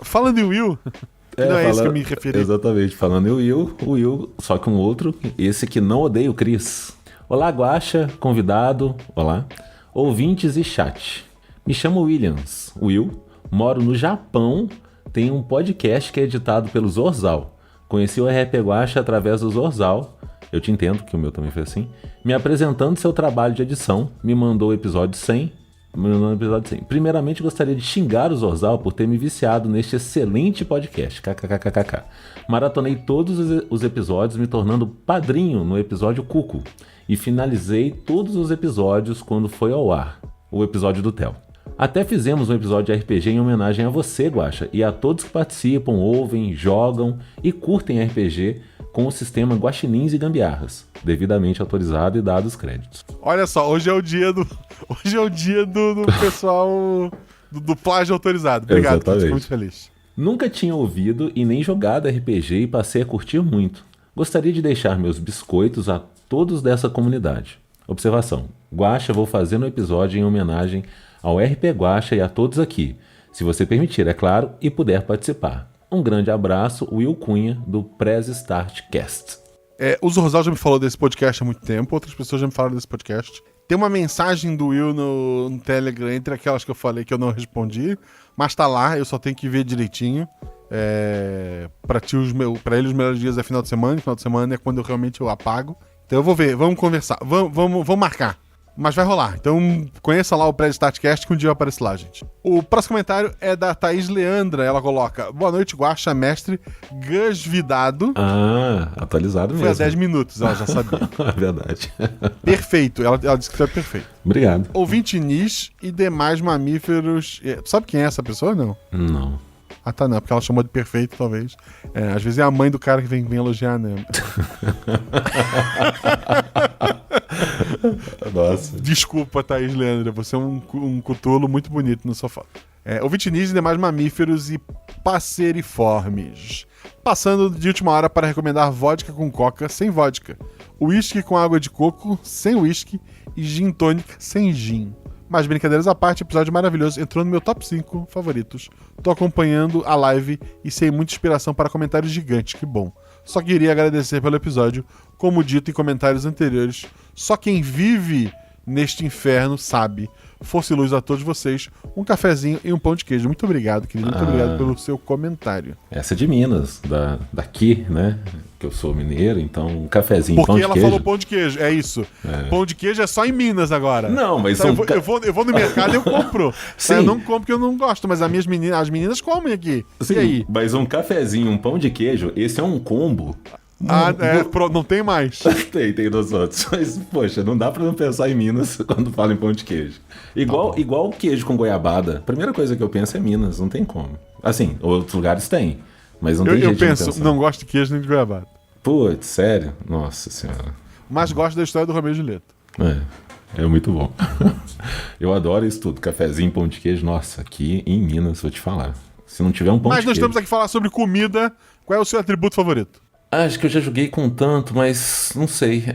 Falando em Will, não é esse que eu me referi.
Exatamente, falando em o Will, só que um outro, esse que não odeia o Chris. Olá, Guaxa, convidado, olá, ouvintes e chat. Me chamo Williams, Will, moro no Japão, tenho um podcast que é editado pelo Zorzal. Conheci o RP Guaxa através do Zorzal, eu te entendo, que o meu também foi assim, me apresentando seu trabalho de edição, me mandou o episódio 100. Primeiramente, gostaria de xingar o Zorzal por ter me viciado neste excelente podcast. KKKKK. Maratonei todos os episódios, me tornando padrinho no episódio Cuco. E finalizei todos os episódios quando foi ao ar, o episódio do Theo. Até fizemos um episódio de RPG em homenagem a você, Guaxa, e a todos que participam, ouvem, jogam e curtem RPG com o sistema Guaxinins e Gambiarras, devidamente autorizado e dados créditos.
Olha só, hoje é o dia do pessoal do plágio autorizado. Obrigado,
Exatamente.
fico muito feliz.
Nunca tinha ouvido e nem jogado RPG e passei a curtir muito. Gostaria de deixar meus biscoitos a todos dessa comunidade. Observação. Guaxa, vou fazer um episódio em homenagem ao RP Guaxa e a todos aqui. Se você permitir, é claro, e puder participar. Um grande abraço, Will Cunha, do Press Start Cast.
O Zorzal já me falou desse podcast há muito tempo, outras pessoas já me falaram desse podcast. Tem uma mensagem do Will no Telegram, entre aquelas que eu falei que eu não respondi, mas tá lá, eu só tenho que ver direitinho. Pra ele os melhores dias é final de semana é quando eu apago. Então eu vou ver, vamos conversar, vamos marcar. Mas vai rolar, então conheça lá o Press Startcast que um dia eu apareço lá, gente. O próximo comentário é da Thaís Leandra, ela coloca: boa noite, Guaxa, mestre Gasvidado.
Atualizado mesmo.
Foi há 10 minutos, ela já sabia.
É verdade.
Perfeito, ela disse que foi perfeito.
Obrigado.
Ouvinte Nis e demais mamíferos. Sabe quem é essa pessoa, não?
Não.
Ah, tá, não, porque ela chamou de perfeito, talvez. Às vezes é a mãe do cara que vem elogiar, né?
Nossa.
Desculpa, Thaís Leandra, você é um cutulo muito bonito no sofá. Ouvinte Nis e demais mamíferos e passeriformes. Passando de última hora para recomendar vodka com coca sem vodka, whisky com água de coco sem whisky e gin tônica sem gin. Mas brincadeiras à parte, episódio maravilhoso, entrou no meu top 5 favoritos. Tô acompanhando a live e sei muita inspiração para comentários gigantes, que bom. Só queria agradecer pelo episódio, como dito em comentários anteriores, só quem vive neste inferno sabe. Força e luz a todos vocês, um cafezinho e um pão de queijo. Muito obrigado, querido, muito obrigado pelo seu comentário.
Essa é de Minas, daqui, né? Que eu sou mineiro, então um cafezinho,
porque
pão de
ela
queijo.
falou pão de queijo, é isso. Pão de queijo é só em Minas agora.
Não, mas
então, eu vou no mercado e eu compro.
Sim.
Eu não compro porque eu não gosto, mas as meninas comem aqui.
Sim,
e aí?
mas um cafezinho, um pão de queijo, esse é um combo.
Não tem mais.
Tem dos outros. Mas, poxa, não dá pra não pensar em Minas quando fala em pão de queijo. Igual queijo com goiabada. A primeira coisa que eu penso é Minas, não tem como. Assim, outros lugares tem, mas não tem jeito de
Eu penso, não gosto de queijo nem de goiabada.
Putz, sério? Nossa senhora.
Mas gosto da história do Romeu e Julieta.
É muito bom. Eu adoro isso tudo. Cafezinho, pão de queijo. Nossa, aqui em Minas, vou te falar. Se não tiver um pão de queijo...
Mas nós estamos aqui falar sobre comida. Qual é o seu atributo favorito?
Acho que eu já joguei com tanto, mas não sei.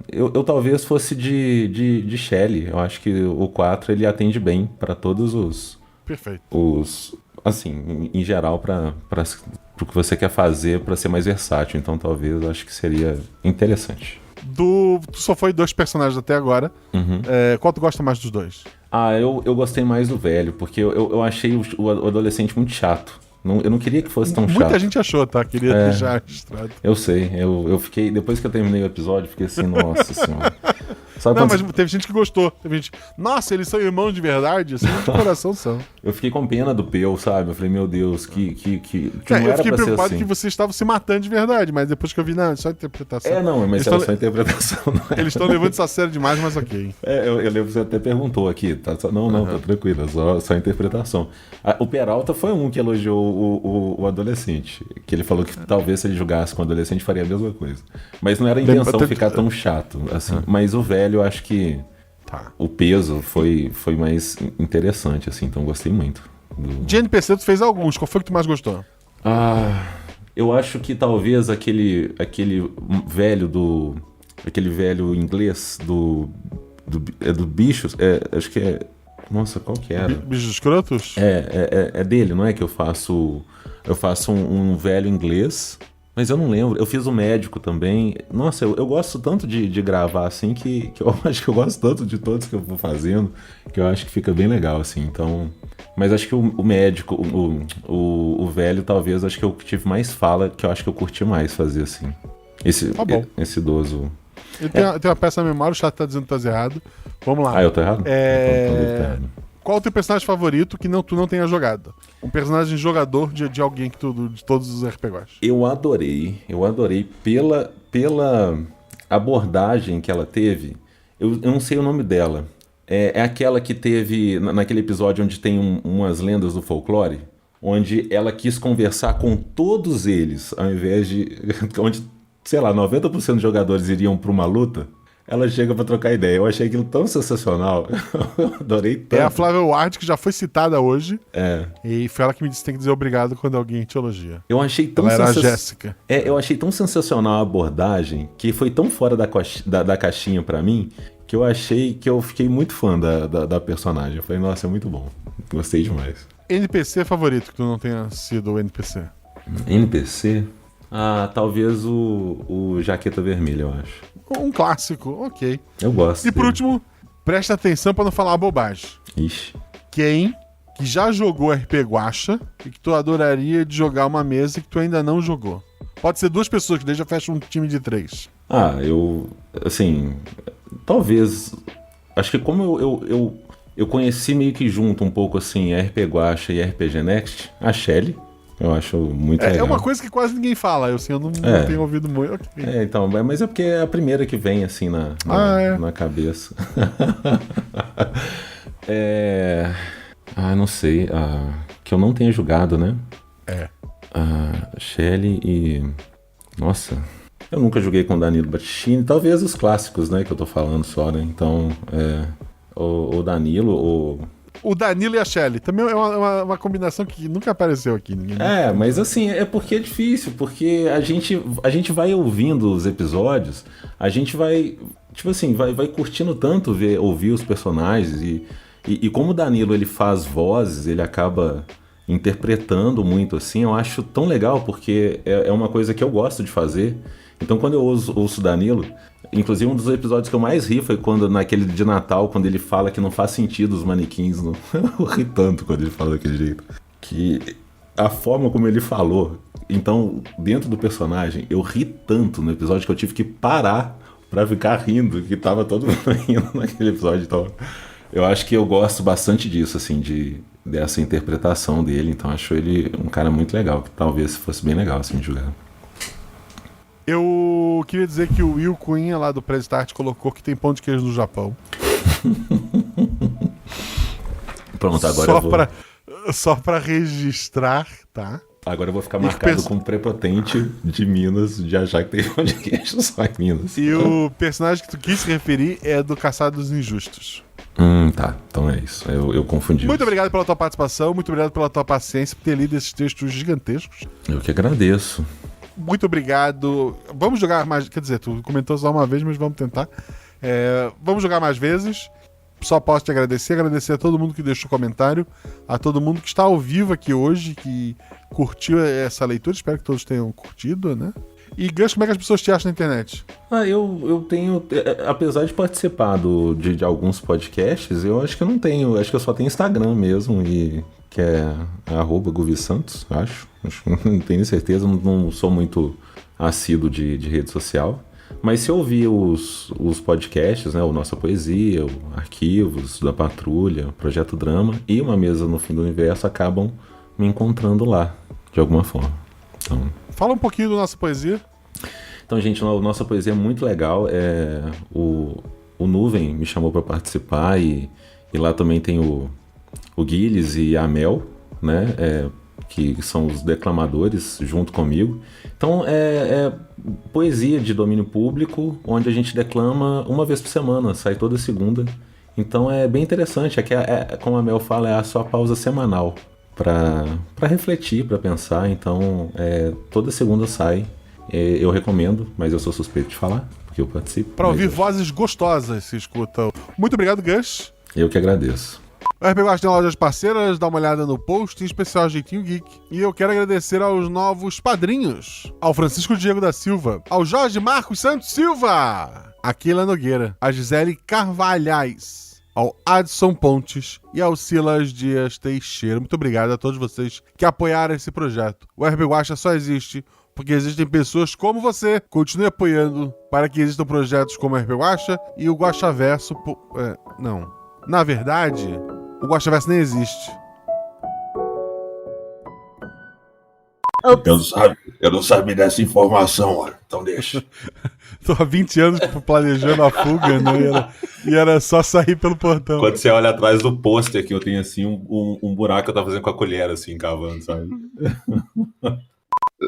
Eu talvez fosse de Shelly. Eu acho que o 4 ele atende bem para todos os...
Perfeito.
Assim, em geral, para o que você quer fazer para ser mais versátil. Então talvez eu acho que seria interessante.
Tu só foi 2 personagens até agora. Qual tu gosta mais dos 2?
Ah, eu gostei mais do velho, porque eu achei o adolescente muito chato. Eu não queria que fosse tão chato.
Muita gente achou, tá? Queria deixar registrado.
Eu sei, eu fiquei... Depois que eu terminei o episódio, fiquei assim, nossa senhora. Sabe
Não,
quando
mas teve gente que gostou. Teve gente, nossa, eles são irmãos de verdade? Assim, de coração são.
Eu fiquei com pena do Peu, sabe? Eu falei, meu Deus, que não
eu
era
fiquei
pra ser
preocupado
assim.
que vocês estavam se matando de verdade, mas depois que eu vi, não, é só interpretação.
Não, mas
Eles
era
tão-
só interpretação. Não é?
Eles estão levando isso a sério demais, mas ok.
Eu lembro que você até perguntou aqui. Tá, não, tá tranquilo, só interpretação. O Peralta foi um que elogiou o adolescente. Que ele falou que talvez se ele jogasse com o adolescente faria a mesma coisa. Mas não era a intenção ficar tão chato, assim. Mas o velho, eu acho que
Tá.
o peso foi mais interessante, assim. Então gostei muito.
De NPC, tu fez alguns. Qual foi que tu mais gostou?
Eu acho que talvez aquele velho aquele velho inglês do Bichos. Acho que é. Nossa, qual que era?
Bichos escrotos?
É dele, não é? Que eu faço um velho inglês, mas eu não lembro. Eu fiz o médico também. Nossa, eu gosto tanto de gravar assim que eu acho que eu gosto tanto de todos que eu vou fazendo, que eu acho que fica bem legal, assim. Então. Mas acho que o médico, o velho, talvez, acho que eu tive mais fala, que eu acho que eu curti mais fazer assim.
Tá bom.
Esse idoso.
Tem uma peça na memória, o chat tá dizendo que tá errado. Vamos lá.
Eu tô errado? Então, devo ter errado.
Qual o teu personagem favorito que tu não tenha jogado? Um personagem jogador de alguém que de todos os RPGs.
Eu adorei pela abordagem que ela teve. Eu não sei o nome dela. É aquela que teve naquele episódio onde tem umas lendas do folclore, onde ela quis conversar com todos eles, ao invés de... onde, sei lá, 90% dos jogadores iriam pra uma luta, ela chega pra trocar ideia. Eu achei aquilo tão sensacional. Eu adorei tanto.
É a Flávia Ward, que já foi citada hoje.
É.
E foi ela que me disse que tem que dizer obrigado quando alguém te elogia.
Eu achei tão
Ela era a Jéssica.
Eu achei tão sensacional a abordagem, que foi tão fora da caixinha pra mim, que eu achei que eu fiquei muito fã da personagem. Eu falei, nossa, é muito bom. Gostei demais.
NPC favorito que tu não tenha sido o NPC?
NPC? Talvez o Jaqueta Vermelha, eu acho.
Um clássico, ok.
Eu gosto.
E por
dele.
último, presta atenção pra não falar bobagem.
Ixi.
Quem que já jogou RP Guacha e que tu adoraria de jogar uma mesa que tu ainda não jogou? Pode ser 2 pessoas, que daí já fecha um time de 3.
Assim, talvez... Acho que como eu conheci meio que junto um pouco, assim, RP Guacha e RPG Next, a Shelly, eu acho muito legal.
É uma coisa que quase ninguém fala, eu não tenho ouvido muito. Okay.
Então, mas é porque é a primeira que vem, assim, na cabeça. Não sei, que eu não tenha jogado, né? Shelly e... Nossa, eu nunca joguei com Danilo Battistini, talvez os clássicos, né, que eu tô falando só, né? Então, o Danilo,
O Danilo e a Shelly. Também é uma combinação que nunca apareceu aqui.
Mas assim, é porque é difícil, porque a gente vai ouvindo os episódios, a gente vai, tipo assim, vai curtindo tanto ouvir os personagens e como o Danilo ele faz vozes, ele acaba interpretando muito assim, eu acho tão legal, porque é uma coisa que eu gosto de fazer. Então quando eu ouço o Danilo, inclusive um dos episódios que eu mais ri foi naquele de Natal, quando ele fala que não faz sentido os manequins. Eu ri tanto quando ele fala daquele jeito. Que a forma como ele falou, então dentro do personagem, eu ri tanto no episódio que eu tive que parar pra ficar rindo, que tava todo mundo rindo naquele episódio. Então eu acho que eu gosto bastante disso, assim, dessa interpretação dele. Então acho ele um cara muito legal, que talvez fosse bem legal assim de jogar.
Eu queria dizer que o Will Cunha, lá do Prestart, colocou que tem pão de queijo no Japão.
Pronto, agora eu vou...
Só pra registrar, tá?
Agora eu vou ficar marcado como prepotente de Minas, de achar que tem pão de queijo só em Minas.
E o personagem que tu quis se referir é do Caçado dos Injustos.
Tá. Então é isso. Eu confundi.
Muito obrigado pela tua participação, muito obrigado pela tua paciência por ter lido esses textos gigantescos.
Eu que agradeço.
Muito obrigado. Vamos jogar mais... Quer dizer, tu comentou só uma vez, mas vamos tentar. Vamos jogar mais vezes. Só posso te agradecer a todo mundo que deixou comentário, a todo mundo que está ao vivo aqui hoje, que curtiu essa leitura. Espero que todos tenham curtido, né? E Gus, como é que as pessoas te acham na internet?
Eu tenho, apesar de participar de alguns podcasts, eu acho que eu não tenho, acho que eu só tenho Instagram mesmo, que é @guvisantos, acho. Não tenho certeza, não sou muito assíduo de rede social. Mas se eu ouvir os podcasts, né, o Nossa Poesia, o Arquivos da Patrulha, o Projeto Drama e Uma Mesa no Fim do Universo acabam me encontrando lá, de alguma forma. Então,
Fala um pouquinho do Nossa Poesia.
Então, gente, a Nossa Poesia é muito legal. O Nuvem me chamou para participar e lá também tem o Guilherme e a Mel, né? Que são os declamadores junto comigo. Então, é poesia de domínio público, onde a gente declama uma vez por semana, sai toda segunda. Então, é bem interessante. Como a Mel fala, é a sua pausa semanal para refletir, para pensar. Então, toda segunda sai. Eu recomendo, mas eu sou suspeito de falar, porque eu participo.
Pra ouvir vozes gostosas, se escuta. Muito obrigado, Gus.
Eu que agradeço.
O RPG Guacha tem lojas parceiras, dá uma olhada no post, em especial Jeitinho Geek. E eu quero agradecer aos novos padrinhos. Ao Francisco Diego da Silva, ao Jorge Marcos Santos Silva, a Keila Nogueira, a Gisele Carvalhais, ao Adson Pontes e ao Silas Dias Teixeira. Muito obrigado a todos vocês que apoiaram esse projeto. O RPG Guacha só existe porque existem pessoas como você. Continue apoiando para que existam projetos como o RPG Guacha e o Guaxaverso. Não. Na verdade, o Guaxaverso nem existe.
Eu não sabia dessa informação, olha. Então deixa.
Tô há 20 anos planejando a fuga, né? E era só sair pelo portão.
Quando você olha atrás do pôster que eu tenho assim, um buraco que eu tava fazendo com a colher, assim, cavando, sabe?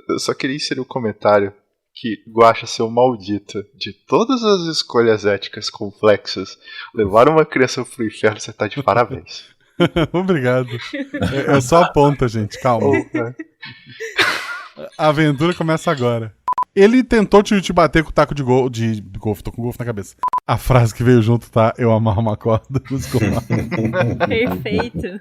Eu só queria inserir um comentário que Guaxa, seu maldito, de todas as escolhas éticas complexas, levar uma criança pro inferno, você tá de parabéns.
Obrigado. É só a ponta, gente, calma. A aventura começa agora. Ele tentou te bater com o taco de golfe, tô com golfe na cabeça. A frase que veio junto tá: eu amarro uma corda.
Perfeito.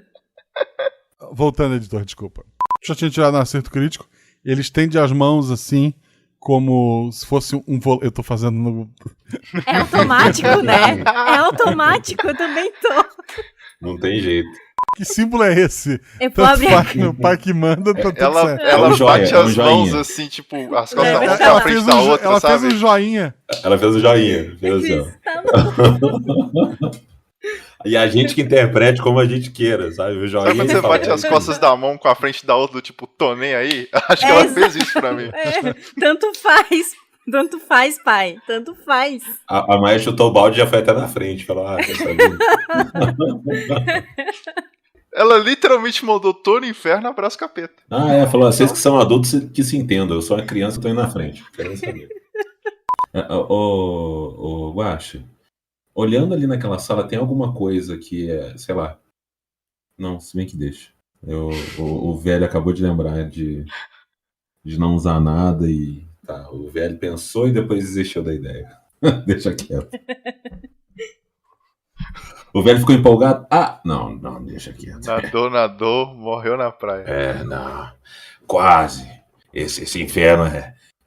Voltando, editor, desculpa. Já tinha tirado um acerto crítico. Ele estende as mãos assim, como se fosse um eu tô fazendo no...
É automático, né? É automático, eu também tô.
Não tem jeito.
Que símbolo é esse?
É
Tanto faz meu pai que manda, tá tudo certo.
Ela
um joia,
bate
é um
as
joinha.
mãos assim, tipo, as costas
Leva
da
essa
uma
lá.
à frente da outra,
Ela
sabe?
fez um joinha.
Ela fez o joinha. Fez assim, ó. E a gente que interprete como a gente queira, sabe? O joinha.
Sabe quando você bate as costas da mão com a frente da outra, do tipo, tô nem aí? Acho que ela fez isso pra mim.
Tanto faz, pai. Tanto faz.
A Maia chutou o balde e já foi até na frente. Falou, quer saber?
Ela literalmente mandou tô no inferno, abraço capeta.
Falou, vocês que são adultos que se entendam, eu sou uma criança, eu tô indo na frente. Quero saber. Guaxa, olhando ali naquela sala, tem alguma coisa que é, sei lá. Não, se bem que deixa. O velho acabou de lembrar de não usar nada e tá, o velho pensou e depois desistiu da ideia. Deixa quieto. O velho ficou empolgado. Não, deixa quieto.
Nadou, morreu na praia.
Não. Quase. Esse inferno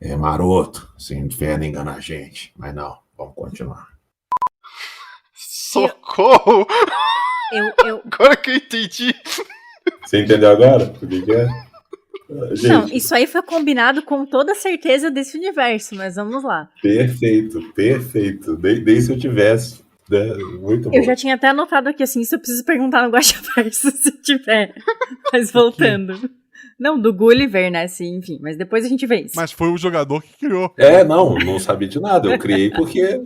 é maroto. Esse inferno engana a gente. Mas não, vamos continuar.
Socorro!
Eu...
Agora que eu entendi.
Você entendeu agora? O que é? Gente,
Não, isso aí foi combinado com toda a certeza desse universo, mas vamos lá.
Perfeito. Nem se eu tivesse. Né? Muito bom.
Eu já tinha até anotado aqui assim, isso eu preciso perguntar no Guaxaverso se tiver. Mas voltando. Não, do Gulliver, né? Assim, enfim, mas depois a gente vê isso.
Mas foi o jogador que criou.
Não sabia de nada. Eu criei porque...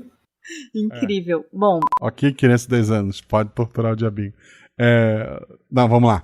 Incrível. Bom.
Ok, criança de 10 anos, pode torturar o diabinho. Não, vamos lá.